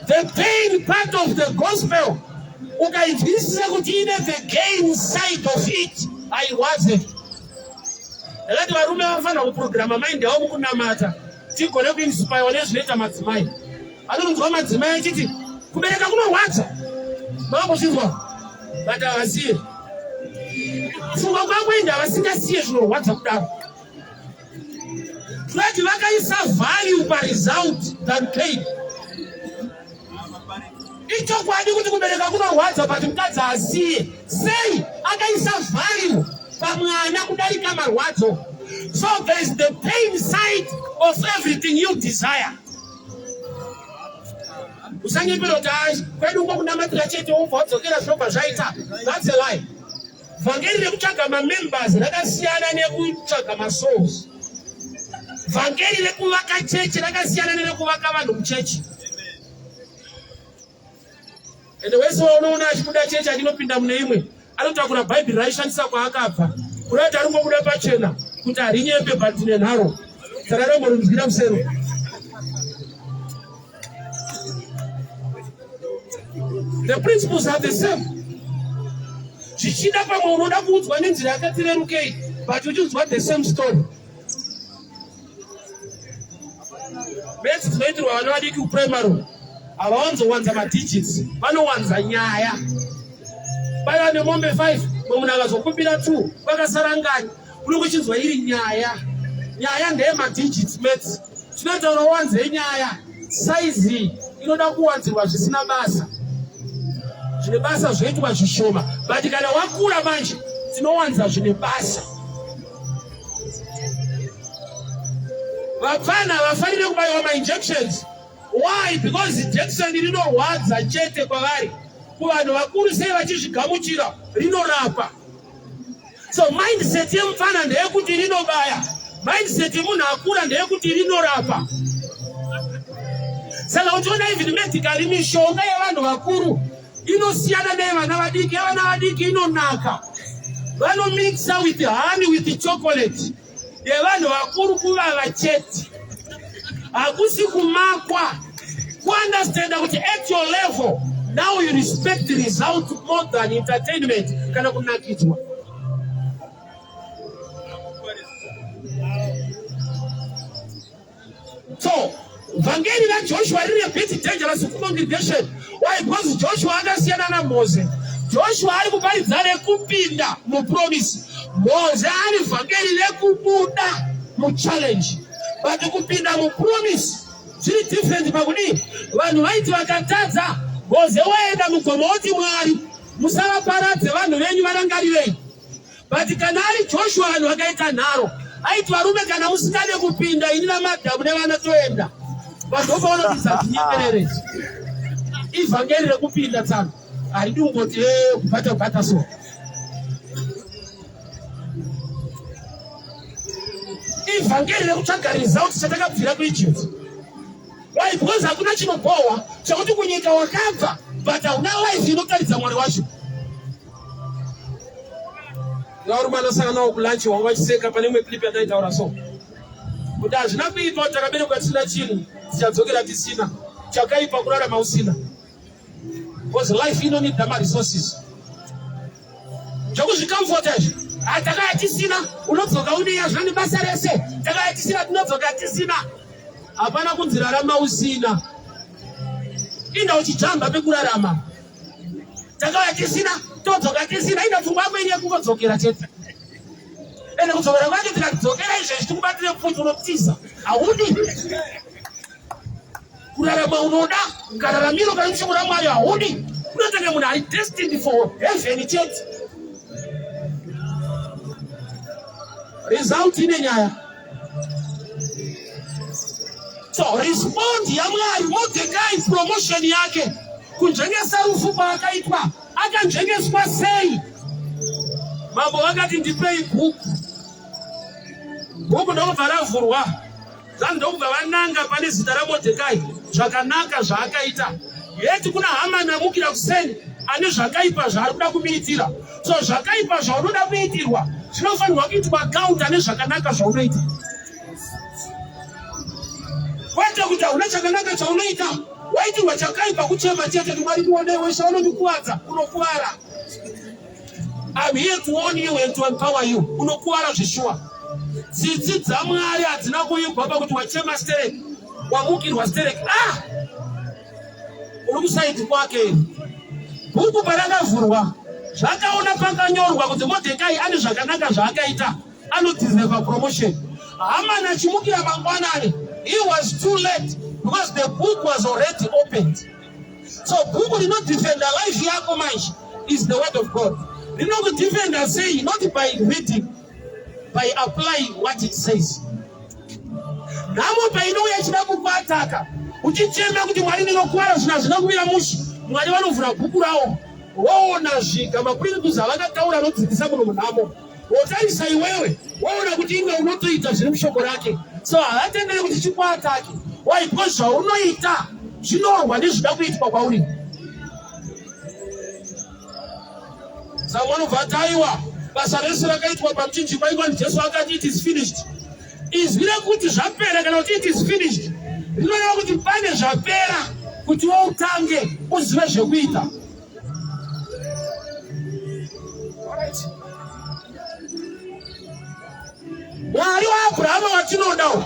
The pain part of the gospel, ukainzwisisa kuti ine the gain side of it, hairwadze. Yakati varume vafana kuprograma mind yavo mukunamata tigone kuinspire nezvinoita madzimai. Anonzwa madzimai achiti kubereka kunorwadza, makuzvinzwa, but havasiye. Funga kwako ende havasingasiye zvinorwadza kudaro. Kuti vakaisa value paresult than pain. Ichokwadi kuti kubereka kunorwadza but mukadzi asiye. Sei akaisa value pamwana kudarika marwadzo. So there is the pain side of everything you desire. Usanyepero kuti kwedu uko kunamatira chete ubva wadzokera zvobva zvaita. That's a lie. Vhangeri rekutsvaga ma-members rakasiyana nekutsvaga ma-souls. Vhangeri rekuvaka chechi rakasiyana nerekuvaka vanhu muchechi. Ende wese unoona achibuda chechi achinopinda mune imwe, anotakura bhaibheri raishandisa kwaakabva. Kurati ari kungobuda pachena kuti harinyembe but nenharo. Saka rangorunzwira musero. The principles are the same. Zvichida pamwe unoda kuudzwa nenzira yakatirerukei, but uchiudzwa the same story. Besi dzinoitirwa vana vadiki kuprimary havawanzowanza madigits, vanowanza nyaya. Paiva nemombe 5, munhu akazokumbira 2, vakasara ngani, uri kuchinzwa iri nyaya. Nyaya ndeyemadigits maths. Tinotaura wanze nyaya, size inoda kuwanzirwa zvisina basa. Zvine basa zvoitwa zvishoma, but kana wakura manje tinowanza zvine basa. Vapfana vafanire kubaiwa ma-injections. Why? Because injection rinorwadza chete kwavari. Kuvanhu vakuru sei vachizvigamuchira rinorapa. So mindset yemufana ndeyekuti rinobaya, mindset yemunhu akura ndeyekuti rinorapa. Saka uchiona even medically mishonga yevanhu vakuru inosiyana neyevana vadiki. Yevana vadiki inonaka, vanomixa with honey with chocolate. Yevanhu vakuru kuvava chete, hakusi kumakwa. Kuunderstand kuti at your level now you respect the result more than entertainment kana kunakidzwa. So vhangeri raJoshua riri a bit dangerous congregation. Why? Because Joshua akasiyana naMose. Joshua ari kuparidza rekupinda mupromise, Mose ari vhangeri rekubuda muchallenge. But kupinda mupromise zviri different pakudii. Vanhu vaiti vakatadza, Mose waenda mugomo oti Mwari musavaparadze vanhu venyu varangarirei. But kana ari Joshua vanhu vakaita nharo, aiti varume kana musingade kupinda ini namadhamu nevana toenda. Vadhofa vanobvisa tinyengerere. Ivhangeri rekupinda tsano haridi kungoti kubata so. evangeli rekutsvaga result chatakabvira kuEgypt. Why? Because hakuna chinopowa chakuti kunyika wakabva but hauna life inotaridza Mwari wacho. Varume vanosangana nawo kulanchi wanga vachiseka pane imwe clip yataitaura so. Kuti hazvina kuitwa kuti takaberekwa tisina chinhu tichadzokera tisina. Chakaipa kurarama usina. Because life inonida maresources. Chokuzvikamfota izvi. Takaya tisina unodzoka une zvani basa rese. Takaya tisina tinodzoka tisina. Hapana kunzi rarama usina. Inda uchijamba pekurarama. Takaya tisina todzoka tisina. Inda pfungwa yako ine kungodzokera chete. Ende kudzokera kwacho tikadzokera izvezvi tikubatire pfuti unotiza. Haudi. Kurarama unoda kararamiro kana kushukura Mwari haudi. Unotenge munhu ari destined for heaven chete. Result ine nyaya. So respond yaMwari. Mordekai promotion yake kunjengesa rufu paakaitwa akanjengeswa sei. Mambo vakati ndipei bhuku. Bhuku ndokubva ravhurwa. Zvanzi ndokubva vananga pane zita raMordekai zvakanaka zvaakaita. Yeti kuna Hamani amukira kuseni ane zvakaipa zvaari kuda kumuitira. So zvakaipa zvaunoda kuitirwa zvinofanirwa kuitwa account ane zvakanaka zvaunoita. Kwete kuti hauna chakanaka chaunoita waitirwa chakaipa kuchema chete kuti Mwari muone weshe unondikuwadza unokuwara. I'm here to warn you and to empower you. Unokuwara zvishua. Tsitsi dzaMwari hadzina kuibva pakuti wachema stereki wamukirwa stereki. Uri kusaidi kwake. Bhuku parakavhurwa zvakaona pakanyorwa kuti Mordekai ane zvakanaka zvaakaita anodeserve promotion. Hamani achimukira mangwanani, he was too late because the book was already opened. So bhuku rinodefenda life yako manje is the word of God. Rinokudefenda sei not by reading, by applying what it says. Namo painouya chida kukuataka uchichema kuti Mwari ndinokuwara zvina zvina kumira mushi. Mwari vanovhura bhuku rawo woona zviga maprinciples avakataura anodzidzisa munhu munhamo. Wotarisa iwewe woona kuti inge unotoita zviri mushoko rake. So havatendere kuti chikuatake. Why? Because zvaunoita zvinorwa nezvida kuitwa kwauri. Saka vanobva taiwa basa rese rakaitwa pamuchinjikwa ikwa Jesu akati it is finished. Izvi rekuti zvapera kana kuti it is finished rinoreva kuti pane zvapera kuti woutange uzive zvekuita. Mwari waAbhurahama watinodawo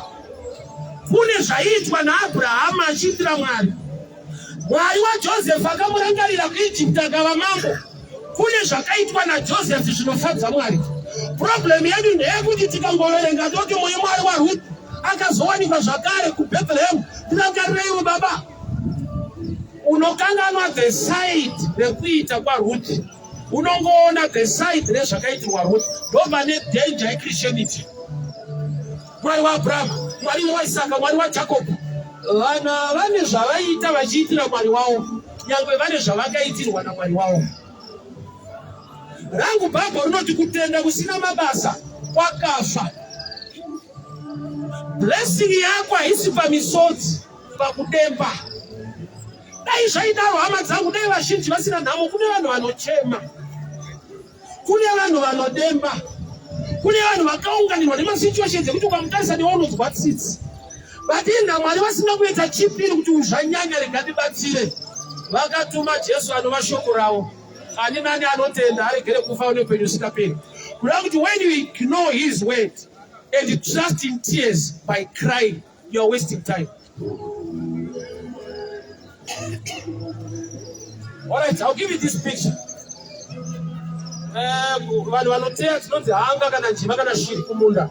kune zvaitwa naAbhurahama achiitira Mwari. Mwari waJosefu akamurangarira kuIjipti akava mambo. Kune zvakaitwa naJosefu zvinofadza Mwari. Problem yedu ndeyekuti tikangoverenga toti mwoyo Mwari waRuth akazowanikwa zvakare kuBethlehem. Tinagarirei baba. Unokanganwa the side rekuita kwaRuth. Unongoona the side rezvakaitirwa Ruth. Ndopane danger yeChristianity. Mwari waAbhurahama, Mwari waIsaka, Mwari waJacob. Vana vane zvavaita vachiitira Mwari wavo. Nyangwe vane zvavakaitirwa naMwari wavo. Rangu bhabha rinoti kutenda kusina mabasa kwakafa. Blessing yako haisi pamisodzi pakudemba. Dai zvaidaro hama dzangu dai vazhinji vasina nhamo. Kune vanhu vanochema, kune vanhu vanodemba, kune vanhu vakaunganirwa nemasituations ekuti ukamutarisa newe unonzwa tsitsi. But inda Mwari vasina kuita chipiri kuti uzvanyanya regatibatsire. Vakatuma Jesu anova shoko rawo. Ani nani anotenda aregere kufa upenyu usingaperi. Kuda kuti when you ignore his word and you trust in tears by crying, you are wasting time. Alright, I'll give you this picture. Vanhu vanoteya tinonzi hanga kana njiva kana shiri kumunda.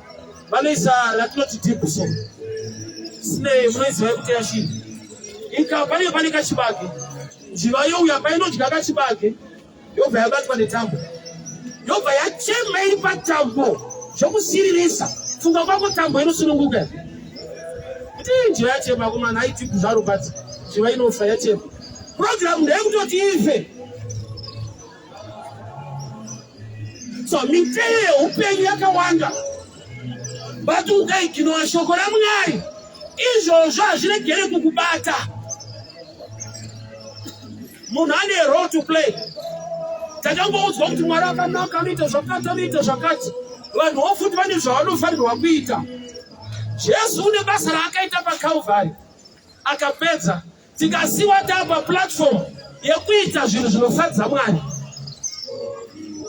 Vanoisa ratinoti deep so. Sinei munoiziva kuteya shiri. Ikapa pane kachibage. Njiva youya painodya kachibage. Yobva yabatwa netambo. Yobva yachema iri patambo. Zvokusiririsa. Funga kwako tambo inosununguka. Kuti njiva yachema kumana haiti kuzvaro bati. Njiva inofa yachema. Program ndeyekutoti ife. So miteye upenyu yakawanda. Batunga ikinoa shokora mngari. Izvo zviregere kukubata. Munhu ane role to play. Takangoudzwa kuti Mwari akanaka anoita zvakati. Vanhu vofuti vane zvavanofanirwa kuita. Jesu une basa raakaita paKalvari. Akapedza. Tikasiwa tapa platform yekuita zvinhu zvinofadza Mwari.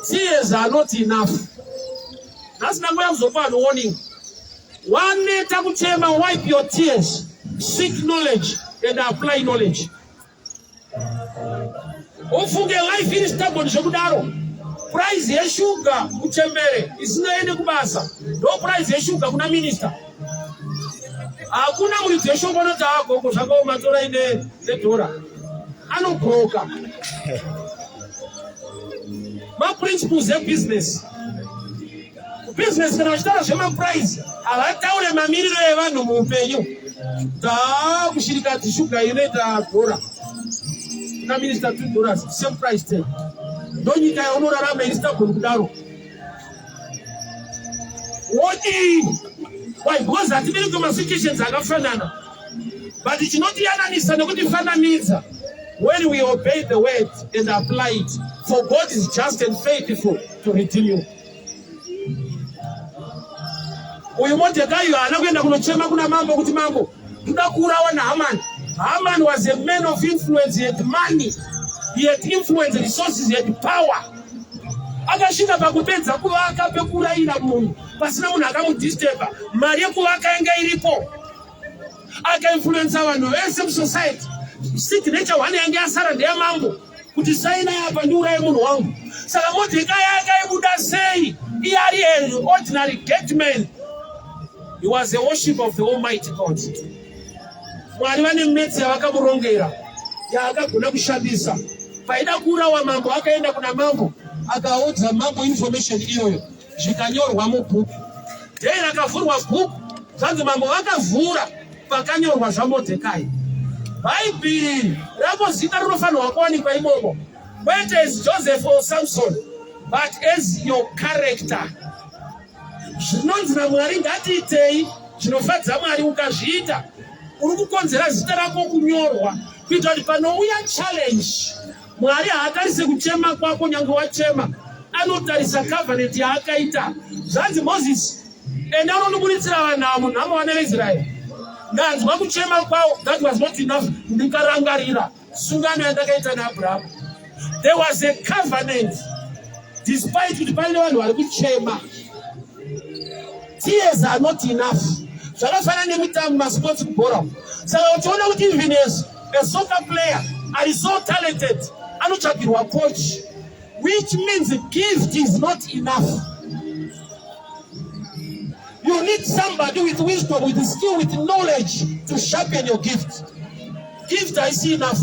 Tears are not enough. Nasina ngoya kuzopa vanhu warning. Waneta kuchema, wipe your tears. Seek knowledge and apply knowledge. Ufunge life iri stubborn zvekudaro. Price yeshuga kuchembere isinaende kubasa. No price yeshuga kuna minister. Hakuna muridzi weshongo noti agogo zvakaoma tora ine nedhora. Anobroka. Ma-principles ebusiness. Business kana vachitaura zvemaprice havataure mamiriro evanhu muupenyu. Kushirika kuti shuga inoita dhora. Kuna minister $2, same price tag. Ndonyika yaunorarama iri stubborn kudaro. Why? Because hatibiri kumasituations akafanana. But chinotiyananisa nekutifananidza. When we obey the word and apply it, for God is just and faithful to redeem you. Uyu Mordecai anakwenda kunochema kuna mambo kuti mambo ndoda kuurawa naHaman. Haman was a man of influence. He had money, he had influence, resources, he had power. Akasvika pakupedza kuvaka pekuraira munhu pasina munhu akamudisturba. Mari yekuvaka yanga iripo. Akainfluensa vanhu vese musociety. Signature one yange yasara ndeyamambo kuti saina apa ndiuraye munhu wangu. Saka Mordecai akaibuda sei? He ari an ordinary gateman. He was a worshiper of the Almighty God. Mwari vane metsi yavakamurongera yaakagona kushandisa. Paida kuurawa mambo akaenda kuna mambo akaudza mambo information iyoyo zvikanyorwa mubhuku. Then akavhurwa bhuku zvanzi mambo vakavhura pakanyorwa zvaMordecai. Bhaibheri rapo zita rinofanirwa kuwanikwa imomo, kwete as Joseph or Samson, but as your character. Zvinonzi naMwari ngatiitei zvinofadza Mwari, ukazviita uri kukonzera zita rako kunyorwa kuita kuti panouya challenge Mwari haatarise kuchema kwako. Nyange wachema anotarisa covenant yaakaita. Zvanzi Moses enda unondiburitsira vanhu nhamo vana veIsraeri. Ndanzwa kuchema kwavo. That was not enough. Ndikarangarira sungano yandakaita naAbraham. There was a covenant despite kuti pane vanhu vari kuchema. Tears are not enough. Zvakafanana nemitambo masports kubhora. Saka uchiona kuti even as a soccer player are so talented anotsvagirwa coach, which means the gift is not enough. You need somebody with wisdom, with skill, with knowledge to sharpen your gift. Gift is enough.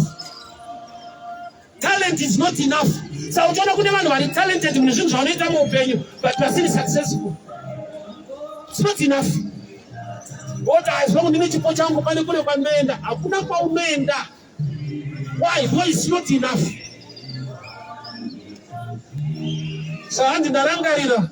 Talent is not enough. So uchiona kune vanhu vari talented munhu zvinhu zvavanoita muupenyu but vasiri successful. It's not enough. What I saw ndine chipo changu pane kule kwanoenda hakuna kwaunoenda. Why? Because it's not enough. Saka ndinarangarira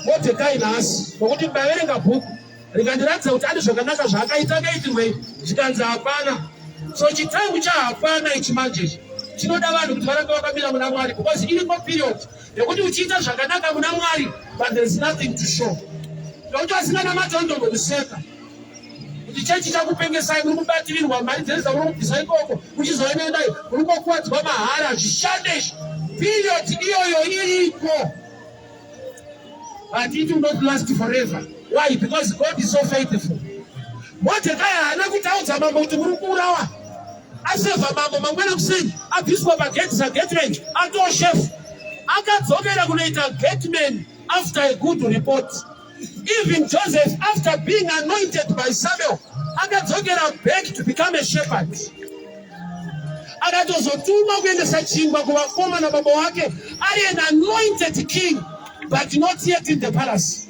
Mordecai nhasi nokuti ndaverenga bhuku rikandiratidza kuti ane zvakanaka zvaakaita akaitirwei zvikanzi hapana. So chitaimu chahapana ichi manje chinoda vanhu kuti varambe vakamira muna Mwari, because iripo period yekuti uchiita zvakanaka muna Mwari but there is nothing to show. Nokuti vasingana matondombodiseka kuti chechi chakupengesai muri kubatirirwa mari dzese muri kubvisa ikoko muchizoenendai muri kukuwadzwa mahara zvishande. Period iyoyo iripo. But it will not last forever. Why? Because God is so faithful. Mordecai haana kutaudza mambo kuti muri kuurawa. Aseva mambo mangwana kuseni abviswa pageti zagetman atoo chef. Akadzokera kunoita gateman after a good report. Even Joseph, after being anointed by Samuel, akadzokera back to become a shepherd. Akatozotuma kuendesa chingwa kuvakoma na baba wake ari an anointed king, but not yet in the palace.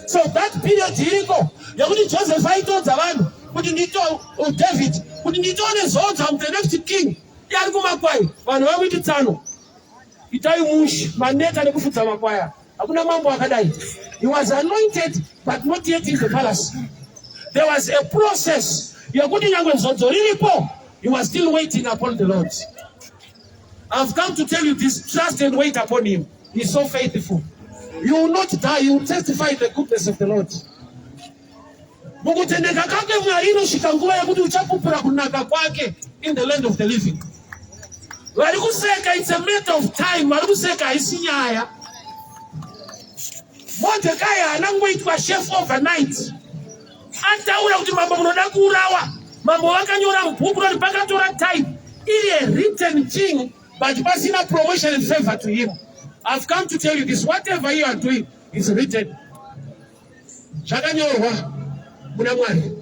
So that period iriko yakuti Joseph aitodza vanhu kuti ndito David kuti nditone zodza the next king yari kumakwai vanhu vamuiti tsano itai mushi maneta nekufudza makwaya Hakuna mambo akadai. He was anointed but not yet in the palace. There was a process. He was still waiting upon the Lord. I've come to tell you this, trust and wait upon him. He's so faithful. You will not die, you will testify the goodness of the Lord. In the land of the living. It's a matter of time. Mordecai anangoitwa chef overnight. Hata ule kuti mambo munoda kuurawa. Mambo wakanyora mbuku mpaka tora time. Ili a written thing, but pasina promotion and favor to him. I've come to tell you this, whatever you are doing is written. Shakanyorwa munamwari.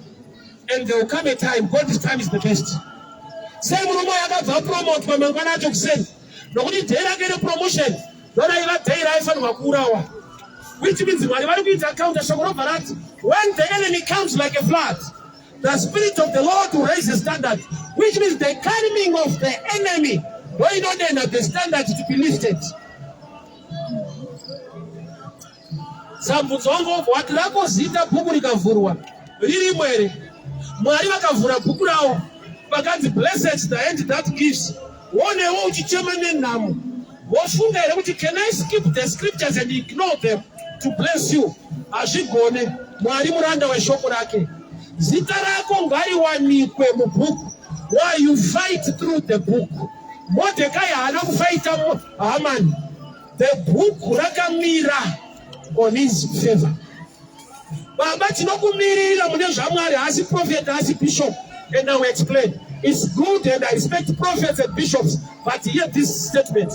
And there will come a time, God's time is the best. Same room yakabva promote pamangwana acho kuseni. Nokuti dera get a promotion. Dora ila dera ifanwa kuurawa. Which means when the enemy comes like a flood, the Spirit of the Lord will raise the standard. Which means the coming of the enemy, why not then the standard to be lifted? Sambuzongo watlako zita buku likavurwa. Riri mwere. Mwari wakavura buku lao. Bakati blessed the end that gives. Wone wo uchichemane namu. Wofunga ele kuti can I skip the scriptures and ignore them to bless you? Ashigone. Mwari muranda wa shoko lake. Zita lako ngaliwanikwe mu book. Why you fight through the book? Mordecai anakufighta Haman. The book rakamira on his favor. Baba tinokumirira mune zvamwari asi prophet asi bishop. And now we explain. It's good and I respect prophets and bishops, but hear this statement.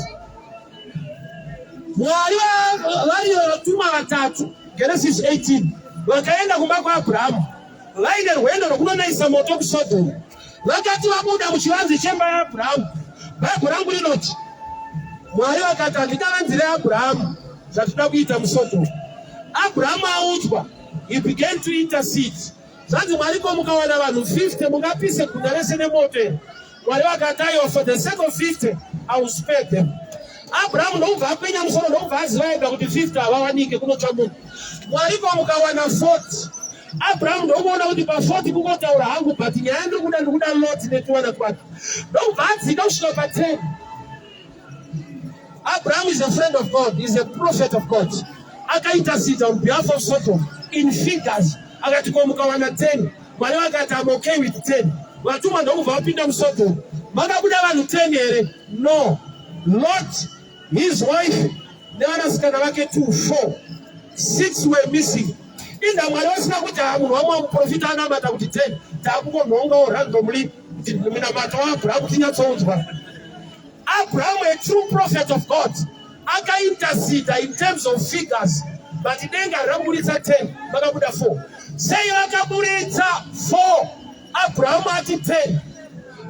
Genesis 18. Wakaenda kumba kwa Abraham. Laida wenda nokunona isamoto ku Sodom. Wakati wabuda muchiwanzi chemba ya Abraham. Abraham linoti. Mwari wakati ndikavanzira Abraham zvatuda kuita muSodom. Abraham audzwa. He began to intercede. Zanzi Mwari mukawana vanhu 50 mungapise kunarese nemoto. Mwari wakati for the sake of 50 I will spare them. Abraham ndobva apenya musoro ndobva azivaida kuti 50 avawanike kunotsva munhu. Mwari mukawana 40. Abraham ndokuona kuti pa 40 kungotaura hangu but nyaya ndikuda Lot netiwana kwake. Ndobva adzika kusvika pa 10. Abraham is a friend of God, is a prophet of God. Akaintercede on behalf of Sodom in figures. Akati mukawana 10. Mwari wakati I'm okay with 10. Vatuma ndobva vapinda muSodom. Makabuda vanhu 10 here? No. Lot, his wife, nevanasikana vake 4. 6 were missing. Inda Mwari wasina kuti munhu wamwe muprofita anamata kuti 10. Takungonhonga orando muli kuti minamato waAbraham kuti nyatsounzwa. Abraham, a true prophet of God, akaintercede in terms of figures, but denga raburitsa 10, makabuda 4. Sei vakaburitsa 4, Abraham ati 10.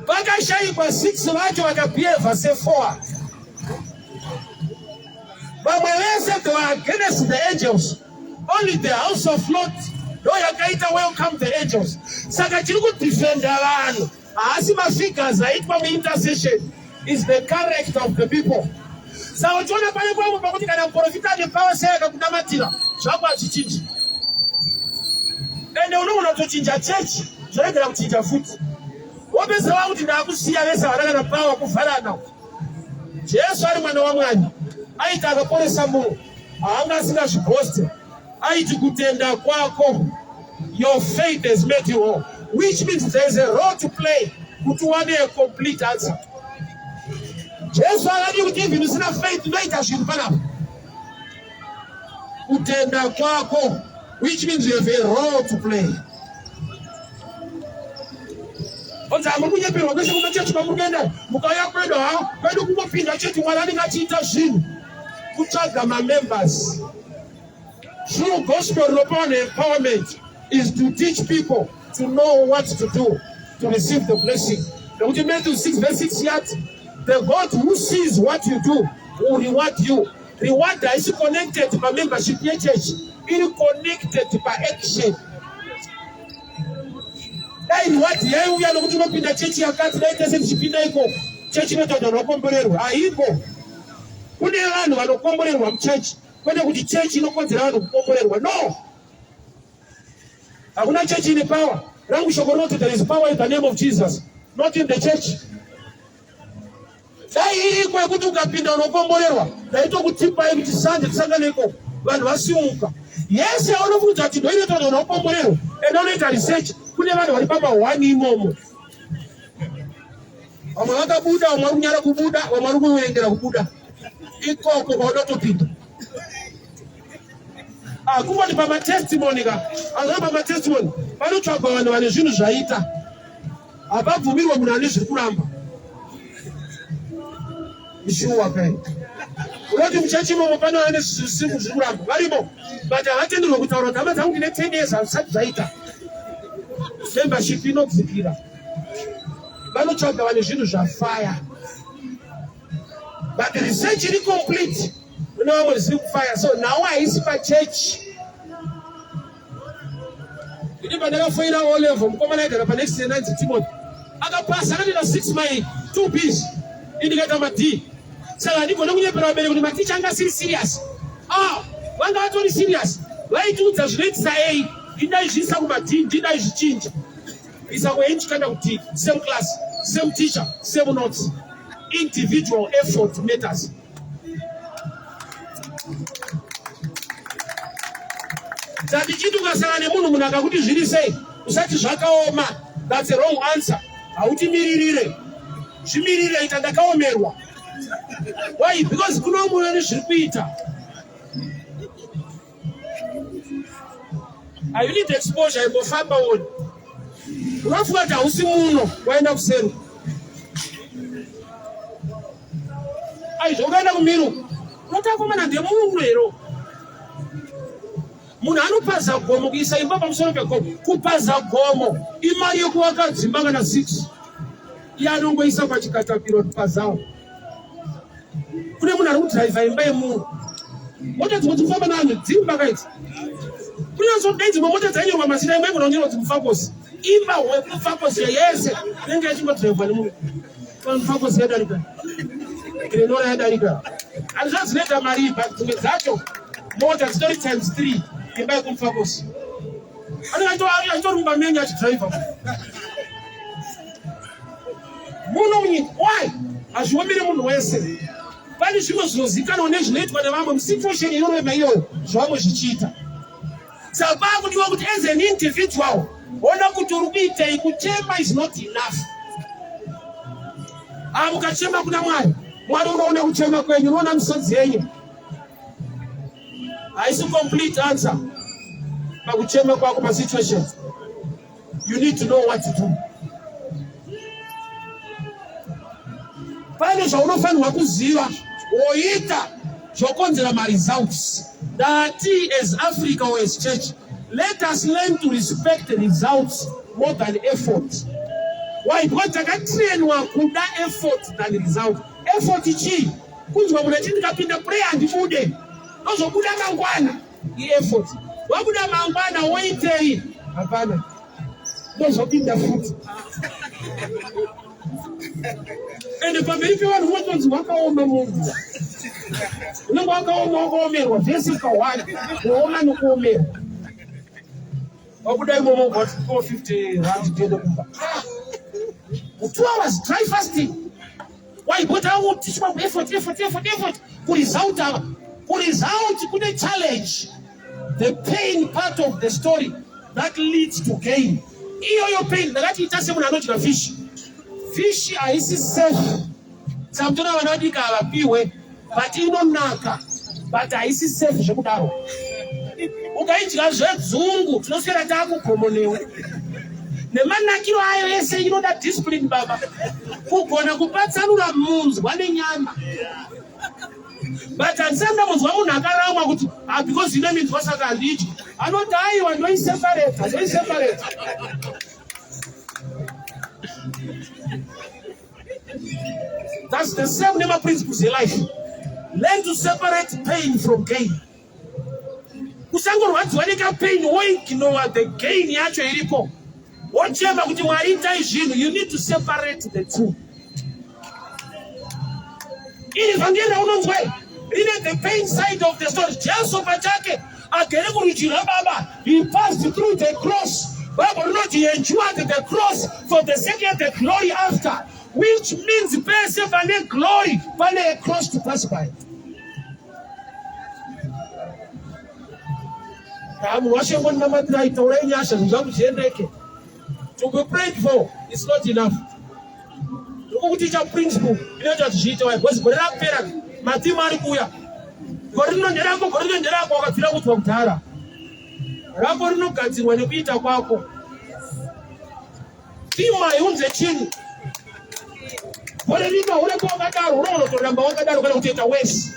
Vakashayikwa 6 vacho vakabhiyevha se4. Vamwe vese they were against the angels. Only the house of Lot ndo yakaita welcome the angels. Saka chiri kudefenda vanhu haasi mafigures aitwa muintercession, is the character of the people. Saka uchiona pane pamwe pakuti kana muprofita ane power sei akakunamatira zvako hazvichinji. Ende unoona kutochinja chechi zvoregera kuchinja futi. Wopedza wakuti ndakusiya vese vanakana power kuvharana. Jesu ari mwana waMwari aiti akaporesa munhu haanga asingazviboste. Aiti kutenda kwako, your faith has made you whole, which means there is a role to play kuti uwane a complete answer. Jesu akati kuti even usina faith unoita zvinhu panapa. Kutenda kwako, which means you have a role to play. Onza munyeperwa kwese kuma chechi kwamugenda mukauya kwedu kwedu kungopinda cheti Mwari anenge achiita zvinhu kutsvaga members. True gospel empowerment is to teach people to know what to do to receive the blessing. The Matthew 6 verse 6 yet, the God who sees what you do will reward you. Reward is connected by membership in church. It is connected by action. That is what we are looking at in the church. You can't let us church method of Komborero. Aigo. Who they are no Komborero church. kwenda kuti church inokonzera vanhu kupomborerwa. No, hakuna church ine power. Rangu shoko rote, there is power in the name of Jesus, not in the church. Dai iko yekuti ukapinda unopomborerwa, daitokutipa kuti sanje tisanganeko vanhu vasimuka. Yese anokuudza kuti ndoinoita kuti unopomborerwa ende unoita research. Kune vanhu vari pamahwani imomo, vamwe vakabuda, vamwe vari kunyara kubuda, vamwe vari kuverengera kubuda. Ikoko kwaunotopinda. Kungoti pamatestimony ka, azana pamatestimony panotsvagwa vanhu vane zvinhu zvaita. Hapabvumirwa munhu ane zviri kuramba. Ishuwa kai. Unoti muchechi imomo pano ane zvinhu zviri kuramba. Varimo, but havatenderwa kutaura kuti hama dzangu ndine 10 years hazvisati zvaita. Membership inodzikira. Vanotsvaga vane zvinhu zvafire. But the research is complete. You know what is fire. So now I is for church. You never never find out all level. Come on, I got next 9 Timothy. I got pass 6 my 2 piece. Indicator my D. So I didn't know my teacher got serious. One got very serious. Why do the great say? Did I see some my team? Did I change? It's a way kind of team. Same class, same teacher, same notes. Individual effort matters. That's a wrong answer. Why? Because I need exposure. I'm a farmer. Rafuata usimuno waenda kusema. Ukaenda kumiru utakomana ndemunhu ero. Munhu anopaza gomo kuisa imba pamusoro pegomo. Kupaza gomo imari yokuvaka dzimba kana 6 yanongoisa pachikatapiro pazawo. Kune munhu ari kudhiraivha imba yemunhu. Mota dzimwe dzikufamba navanhu dzimba kaiti. Kunyange dzimwe mota dzainyorwa mazita imba igononyorwa dzimufakosi. Imba wekufakosi yese inenge yachingotiraivha nemunhu. Fakosi yadarika. Kirenora yadarika. Andizvazinoita mari but dzimwe dzacho mota dzitori times 3 imba yekumfakosi. Achitorumba menyu achidhiraivha. Munhu munyika. Why? Hazviomeri munhu wese. Pane zvimwe zvinozikanwa nezvinoitwa nevamwe musituation inorema iyoyo zvavamwe zvichiita. Saka kudiwa kuti as an individual ona kuti uri kuitei. Kuchema is not enough. Mukachema kuna Mwari, Mwari unoona kuchema kwenyu, unoona misodzi yenyu. Haisi complete answer. Pakuchema kwako pa situation. You need to know what to do. Pane zvaunofanirwa kuziva woita zvokonzera ma results. That as Africa or as church, let us learn to respect the results more than effort. Why? Because takatrainwa kuda effort than result. Effort ichi kunzwa munhu achiti kapinda prayer ndibude nozobuda mangwana effort. Wabuda mangwana woitei? Hapana, nozopinda futi. Ende pamberi pevanhu votonzi wakaoma munhu. Unenge wakaoma wakaomerwa vhesi ikawanda kuoma nokuomerwa. Wabuda imomo got 450 rand tiende kumba. 2 hours dry fasting. Why? But I want to teach my effort. Ku result kune challenge. The pain part of the story that leads to gain. Iyo pain nakati itase munhu anodya fish. Fish haisi safe. Samtona vanodika avapiwe but inonaka but haisi safe zvekudaro. Ukaidya zvedzungu tinoswera takugomonewe. Nemanakiro ayo yese inoda discipline baba. Kugona kupatsanura munzwa nenyama. But ansanda munzwa munhu akaramwa kuti because ine minzwa saka handidyi. Anoti aiwa ndoiseparate. That's the same name principles in life. Learn to separate pain from gain. Kusangorwadziwa neka pain woignore the gain yacho iripo. Whatever kuti Mwari itai zvinhu, you need to separate the two. Ini vangenda unonzwa In the pain side of the story, Jesu pachake agere kuruchira baba. He passed through the cross. Bible not he endured the cross for the sake of the glory after, which means person and glory when a cross to pass by. I'm watching one number three to be prayed for. It's not enough. You teach a principle. You know just shit away. Because for that parent, Mati Marikuya. Gorino Nerako, Gorino Nerako, Katila from Tara. Raborno Kati when you beat a wako. See my own chin. What do you know? What about that roll to number one that will take a waste?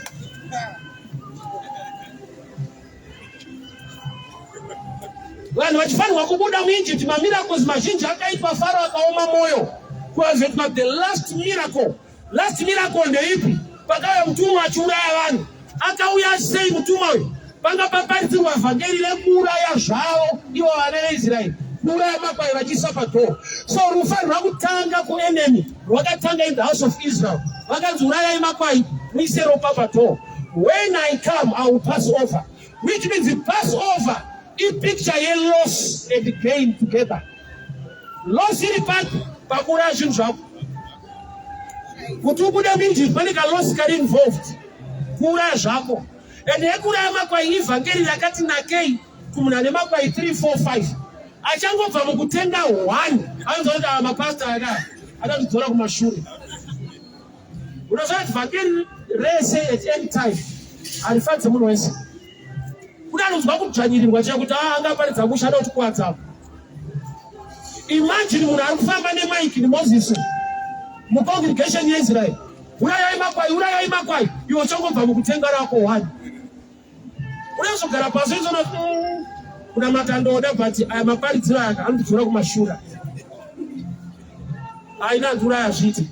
When much fun wakubuda minji to my miracles machine jakaitwa faro akaoma moyo. Was it not the last miracle? Last miracle on the hippie. Pagaya mtuma chura ya wanu. Aka uya say mtuma. Panga papati wa fageri le kura ya shao. Iwa wanene Israel. Kura ya mapa ya wajisa pato. So rufani wakutanga ku enemy. Wakatanga in the house of Israel. Wakazuraya mapa ya misero papato. When I come, I will pass over. Which means the pass over. It picture a loss and gain together. Loss in the part, Pakura Junjab. Kutubuda Minji, Panika loss carry involved. Kura Jabo. And the Ekura Makwa Evangeli Lakatina K, Kumunanema by 3, 4, 5. I can't go from Kutenda 1. I don't know I'm a pastor. I don't talk my shoe. When I said Vangeli, race at any time. I refer to Munoes. Imagine Munafama ne Mike in Moses. Mu congregation in Israel. Uraya imakwai. You are talking about Mukutengara ko one. Unaweza karapazo hizo na kuna matando da party I am a party track and to rock mashura. Aina Uraya shiti.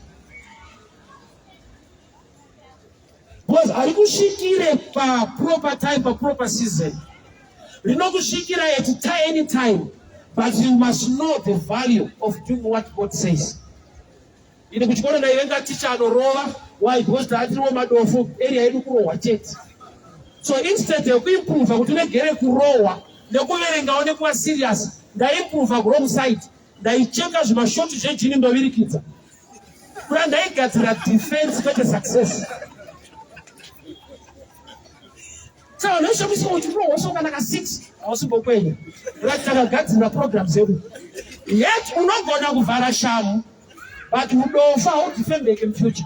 Because alikushikire pa proper time, pa proper season. Rinokushikira at any time, but you must know the value of doing what God says. Ine kuchikona na ilenga teacher anorola, why because the atri wa madofu area yedu kurowa jet. So instead of improve, kutune gere kurowa, nekuverenga one kuwa serious, da improve wrong side, da icheka zima short jeni ndo virikita. Kuna da igatira defense better success. So no show me so much bro, so kana 6 also bokwenye. Like kana gati na programs yedu. Yet unogona kuvara shamu, but udofa how defend in future.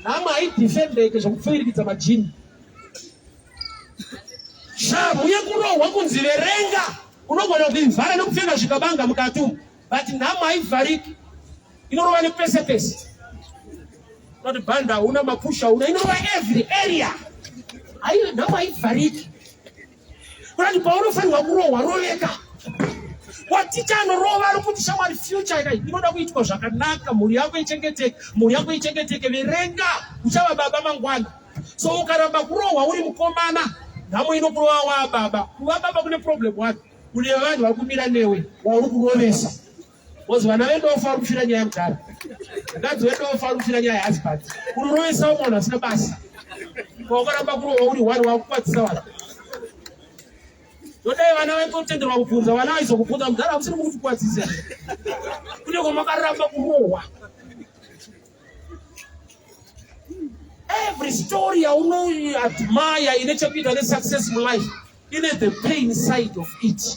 Nama I defend ke zokufirikita majini. Shamu yekuro wakunziverenga. Unogona kuvara nokufika shikabanga mukatu. But nama I variki. Inowa ni pese. Not banda una mapusha una inowa every area. Ayo na mai fariki. Kuna ni Paulo fani wakurowa roleka. Watita no rowa rukutisha wa future kai. Inoda kuitwa shakanaka muri yako ichengete virenga uchawa baba mangwana. So ukaramba kurowa uri mukomana namo inokurowa wa baba. Wa baba kune problem watu. Uli vanhu vakumira newe wa uri kurovesa. Bozi vana vendo ofara kushira nyaya mutara. Ngadzi vendo ofara kushira nyaya husband. Urovesa umona asina basa. Kogaramba kurowa uri wari wakukwatisa wala. Dodai vana vaikotenderwa kubvunza vana vaizokubvunza mudhara usiri kukukwatisa. Kuneko makaramba kurowa. Every story I know admire in a successful life, in the pain side of it.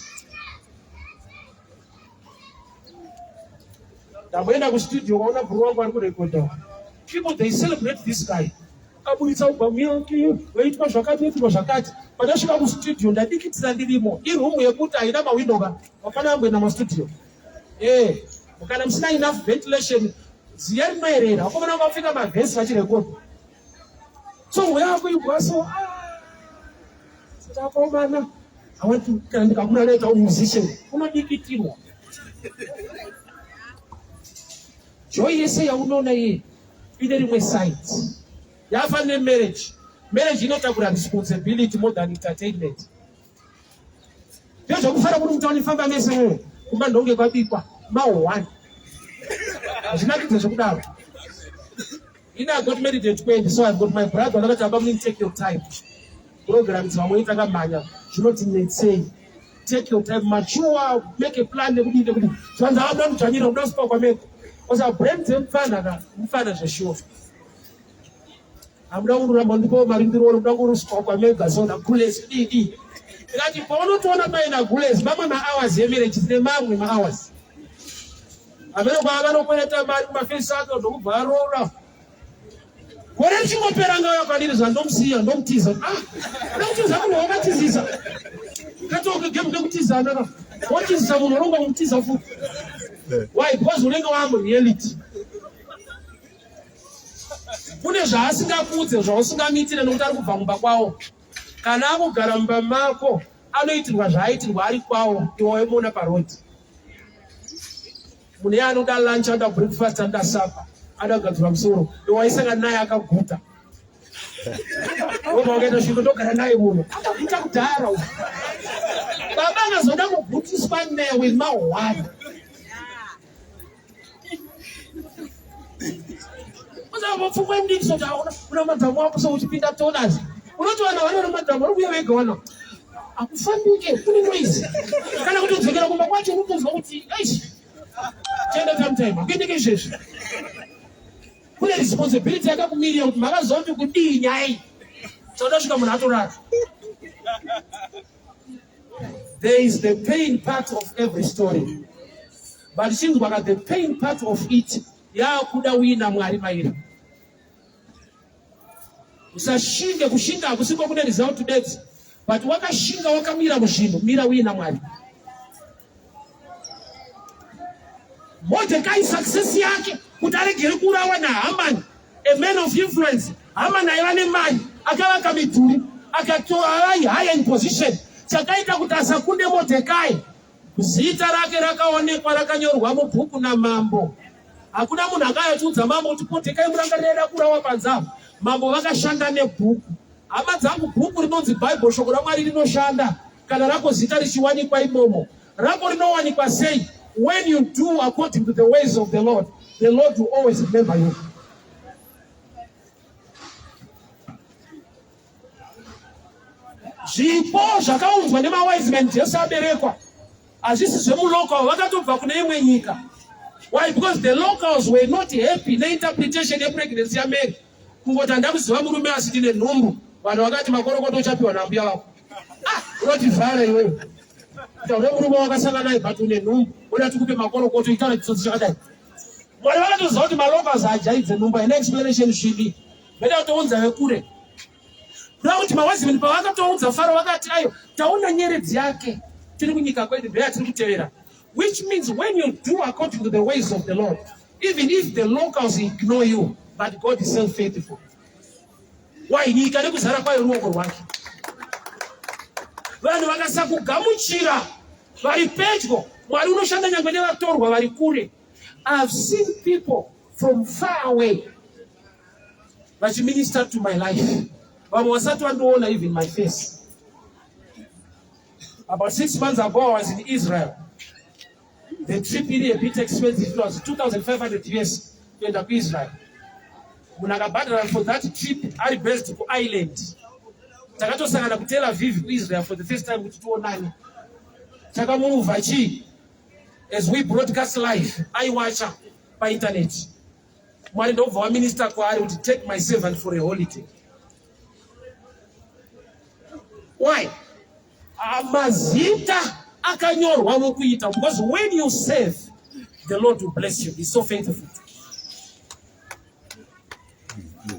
People they celebrate this guy. But I should have studio and I think it's a little more. In room we put a number window. Okana studio. Eh, Okana msina enough ventilation. Zier my Okana mafika my vest what you record. So we are going to so I want to congratulate our musician. Joy is say I will know either way side. You have a marriage. Marriage is not a responsibility more than entertainment. Just for a Tony Famba Messing, don't get people. Now one. You know, I got married at 20, so I got my brother. I'm going to take your time. Programs are waiting at Maya. You know what say? Take your time, mature, make a plan. So I'm not trying to don't stop me. Because I brand them fan sure. I'm not going to go marine the road, I'm not going to stop America. So the coolest ED. Like if I don't want to buy in a coolest, Mama hours, the man with my hours. I'm going to open it up my face out of the road. What else you want to do? And don't see and don't tease. Don't tease. I don't what is this. Can't talk again. Don't tease. What is some wrong tease of food? Why? Because we don't have reality. When you're asking about food, you're asking about meeting and not about Bambao. Canavo Garamba Marco. I know it was right in Warikao. You are a mona parrot. When you are not that lunch and that breakfast and that supper. I don't get from Soro. You are saying a Nayaka Guta. Oh, my God, she could look at a Nayamu. Baba's a double put his spine there with my wife. What's up for when things are down? No matter what, so she picked up to us. We're not matter what we are going on. I'm funding it, putting ways. Can I go to figure out what you look for? Time, get the the responsibility I got million magazine to good day. So that's come natural. There is the pain part of every story. But it seems like the pain part of it, ya kuda wina mwari maira. Usashinge kushinga kusiko kuna result to death. But wakashinga wakamira mushindo, mira wina mwari. Mordecai success yake kutarekere kurawa na Haman, a man of influence. Haman ayane man akawa kamituri akatoa high in position. Chakaita kutasa kunde Mordecai. Zita rake rakaonekwa rakanyorwa mubhuku na mambo. Hakuna munhu akayatudza mambo kuti Mordecai murangarira kurawa panzamo. Mambo vakashanda nebhuku. Hama dzangu bhuku rinonzi Bible shoko raMwari rinoshanda. Kana rako zita richiwanikwa imomo. Rako rinowanikwa sei? When you do according to the ways of the Lord will always remember you. Zvipo zvakaunzwa nemawise men Jesu aberekwa. Hazvisi zvemulokal vakatobva kune imwe nyika. Why? Because the locals were not happy neinterpretation yepregnancy yaMary. Kungoti handakuziva murume asiti nenhumbu. Vanhu vakati makorokoto uchapiwa nambuya vako. Unotivhara iwewe. Taure murume wakasangana naye but une nhumbu. Oda tikupe makorokoto itaura chitsotsi chakadai. Mwari vakatoziva kuti malocals hajaidze nhumbu. Ine explanation zvipi. Veda kutounza vekure. Kuda kuti mawise men pavakatounza Faro vakati ayo taona nyeredzi yake. Tiri kunyika kwedu ndoya tiri kutevera. Which means when you do according to the ways of the Lord, even if the locals ignore you, but God is still faithful. Why? Nyika nekuzara kwayo ruoko rwake. Vanhu vakasakugamuchira vari pedyo, Mwari unoshanda nyangwe nevatorwa vari kure. I've seen people from far away vachiminister to my life. Vamwe vasati vandoona even my face. About 6 months ago, I was in Israel. The trip really a bit expensive. It was 2,500 years to end up Israel. Munagabadra for that trip, I based to island. Takato sangana ku Tel Aviv, Israel for the first time with 209. Takamu vachi. As we broadcast live, I watch by internet. Mwari ndo wa minister kwa I would take my servant for a holiday. Why? Amazita akanyorwa mukuita, because when you serve, the Lord will bless you. He's so faithful.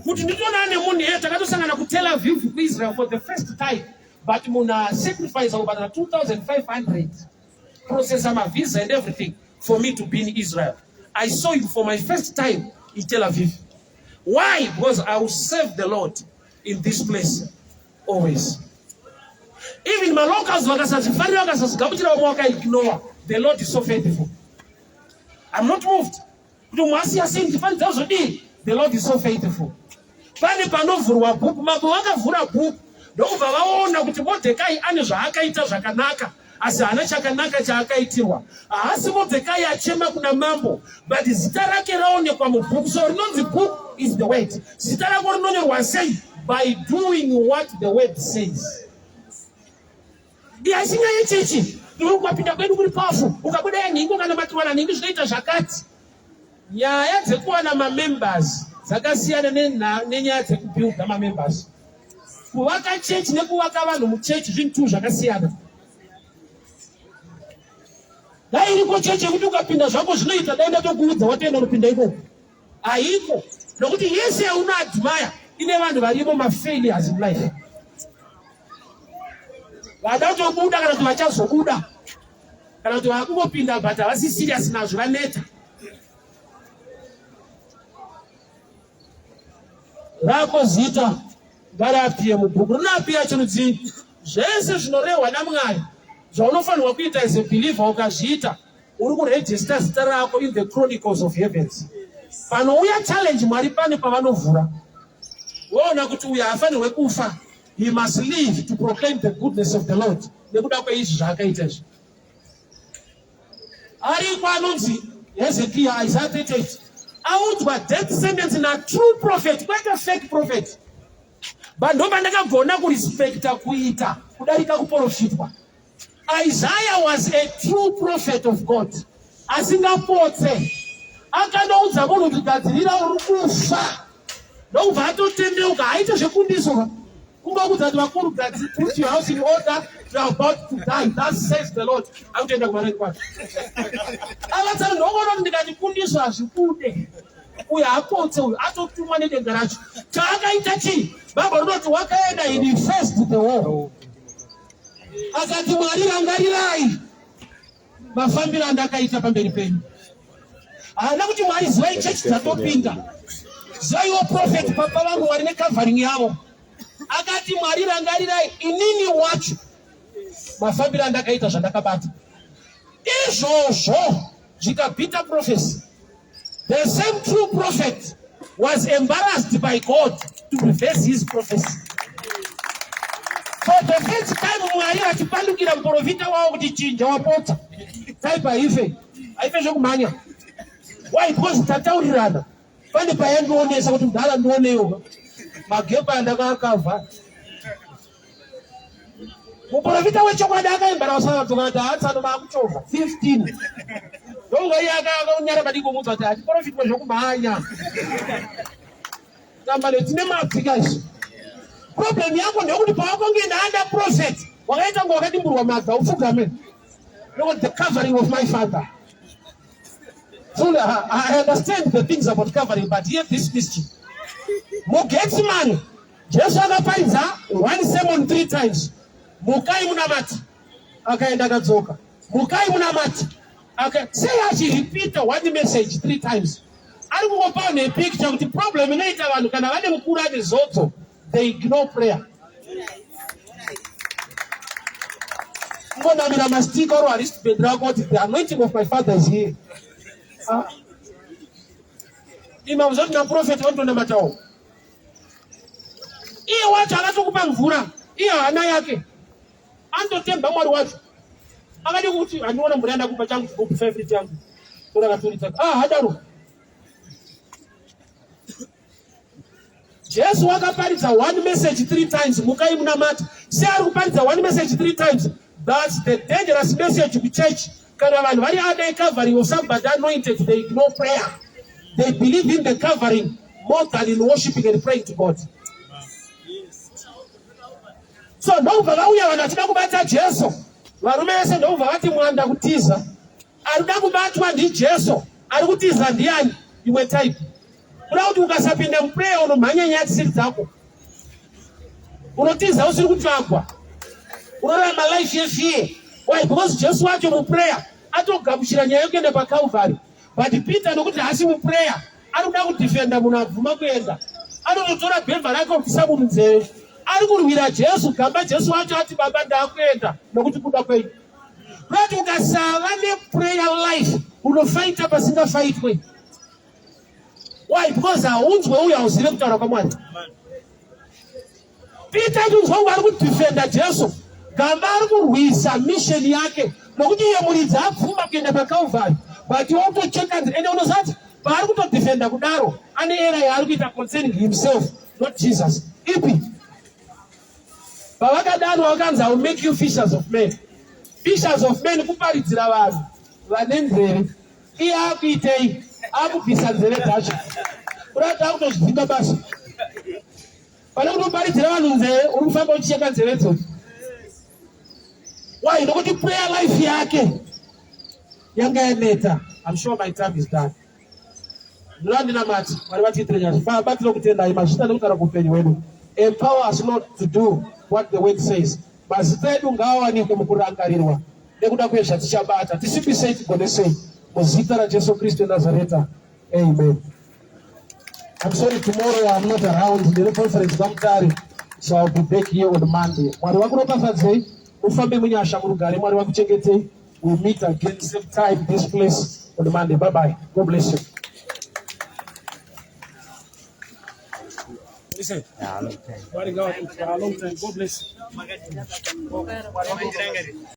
Kuti nditona ane munhu yeta akatosangana ku Tel Aviv ku Israel for the first time, but muna sacrifice about 2,500 process my visa and everything for me to be in Israel. I saw it for my first time in Tel Aviv. Why? Because I will serve the Lord in this place always. Even my locals, the Lord is so faithful. I'm not moved. The Lord is so faithful. Pani panovhurwa bhuku, mambo vakavhura bhuku, ndokubva vaona kuti Mordecai ane zvaakaita zvakanaka, asi hana chakanaka chaakaitirwa. Haasi Mordecai achema kuna mambo, but zita rake raonekwa mubhuku, so rinonzi bhuku
is the word. Zita rako rinonyorwa sei? By doing what the word says. Asinga yechichi. Ukapinda kwedu kuri pafu. Ukabuda yaningo kana matiwana ningi zvinoita zvakati. Nyaya dzekuwa na members dzakasiyana nenyaya dzekubuilda members. Kuvaka church nekuvaka vanhu muchurch zvinhu zvakasiyana. Dai iriko church yekuti ukapinda zvako zvinoita dai ndatokuudza watoenda kupinda ikoko. Haiko. Nokuti yese una admire ine vanhu varimo failures in life. Vadatobuda kana kuti vachazobuda. Kana kuti vakungopinda but havasi serious nazvo vaneta. Rako zita ngarapiye mubhuku rinopiya chinodzi zvese zvinorehwa naMwari zvaunofanirwa kuita as a believer ukazviita uri kuregister zita rako in the chronicles of heavens. Panouya challenge Mwari pane pavanovhura woona kuti uyu haafanirwe kufa, he must live to proclaim the goodness of the Lord. Nekuda kweizvi zvaakaita izvi ariko anonzi Hezekiah, Isaiah 38 audzwa death sentence na true prophet kwete fake prophet. But ndakagona kurespecta kuita kudarika kuprofitwa. Isaiah was a true prophet of God. Asingapotse akanoudza munhu kuti gadzirira uri kufa. Ndobva atotendeuka haite zvekundiso. Kungokuudza kuti vakuru put your house in order, you are about to die. That says the Lord. Akutoenda kumareni kwake. Avatsana ndogona kuti ndikachikundiswa hazvikude. Uyu apotse uyu atotumwa nedenga racho. Chaakaita chii? Baba rinoti wakaenda he faced the war. Akati Mwari rangarirai mafambiro andakaita pamberi penyu. Haana kuti Mwari zivai chechi dzatopinda. Zivaiwo prophet papa vangu vari necovering yavo. Akati Mwari rangarirai inini wacho mafambiro andakaita zvandakabata. Izvozvo zvikabvita prophecy. The same true prophet was embarrassed by God to reverse his prophecy. For the first time Mwari achipandukira muprofita wao kuti chinja wapota. Taipa haife zvokumhanya. Why? Because tataurirana. Pane payandionesa kuti mudhala ndioneyo. Magepa andakakavha. Muprofita wechokwadi akaembarasa vanhu kuti haatsano maakuchovha 15. Ndonga iye akaunyara madiko mudza kuti hachiprofiti zvokumhanya. Kambale tine mapfika izvi. Problem yako ndekuti pawakongeenda under prophet wakaita ngo wakadimburwa madza upfugame. Look at the covering of my father. So I understand the things about covering, but here this mystery. Mugetsimani, Jesu akaparidza one sermon 3 times. Mukai munamati, akaenda akadzoka. Mukai munamati, say achirepeat one message 3 times. Ari kungopa nepicture kuti problem inoita vanhu kana vane mukuru ane zodzo, they ignore prayer. Ngonamira mastika oro wristband rako kuti the anointing of my father is here. Imamuzoti na prophet wantonamatawo. Iye wacho akatokupa mvura, iye hana yake. Andotemba Mwari wacho. Akati kuti andinoona mvura yandakupa changu chikopu 5 lita yangu. Toda katulita. Hadaro. Jesu wakaparidza one message 3 times. Mukai munamata. Se ari kuparidza one message 3 times. That's the dangerous message to church. Kana vanhu vari under covering of somebody anointed, they ignore prayer. They believe in the covering more than in worshiping and praying to God. So ndobva vauya vanhu vachida kubata Jesu. Varume vese ndobva vati mwanda kutiza. Arikuda kubatwa ndiJesu. Ari kutiza ndiani? Imwe type. Kuda kuti ukasapinda muprayer unomhanya nyaya dzisiri dzako. Unotiza usiri kutsvagwa. Unorarama life yefear. Why? Because Jesu wacho muprayer atogamuchira nyaya yekuenda paCalvary. But Peter nokuti haasi muprayer arikuda kudefenda munhu abvuma kuenda. Anototora bhevha rake kupisa munzeve. Ari kurwira Jesu, gamba Jesu wacho ati baba ndakuenda nokuti kuda kwenyu. Kuti ukasava neprayer life unofighta pasingafaitwe. Why? Because haunzwe uye hauzive kutaura kwaMwari. Peter ndinzwa ari kudefenda Jesu. Gamba ari kurwisa mission yake nokuti iye muridzi abvuma kuenda paCalvary. But you want to check and unozati
Vari kutodefenda kudaro ane era yaari kuita concerning himself, not Jesus. Ipi pavakadaro vakanzi I will make you fishers of men. Fishers of men kuparidzira vanhu vane nzeve. Iye akuitei? Akubvisa nzeve dzacho. Urati akutozvimba basa. Pane kutoparidzira vanhu nzeve, uri kufamba uchicheka nzeve dzodzo. Why? Nokuti prayer life yake yanga yaneta. I'm sure my time is done. Ndina mati, wale vatiitire nyasha. Baba tinokutendai mazita nekutara kuupenyu hwedu. Empower us not to do what the word says. Mazita edu ngaawanikwe mukurangarirwa nekuda kwezvatichabata. Tisimbisei tigonesei muzita raJesu Kristu weNazareta. Amen. I'm sorry, tomorrow I'm not around. The conference Kamtari, so I'll be back here on Monday. Mwari wakunopafadzei, ufambe munyasha murugare, Mwari wakuchengetei. We'll meet again same time this place on Monday. Bye bye. God bless you. Listen. Yeah, a long time. God bless you.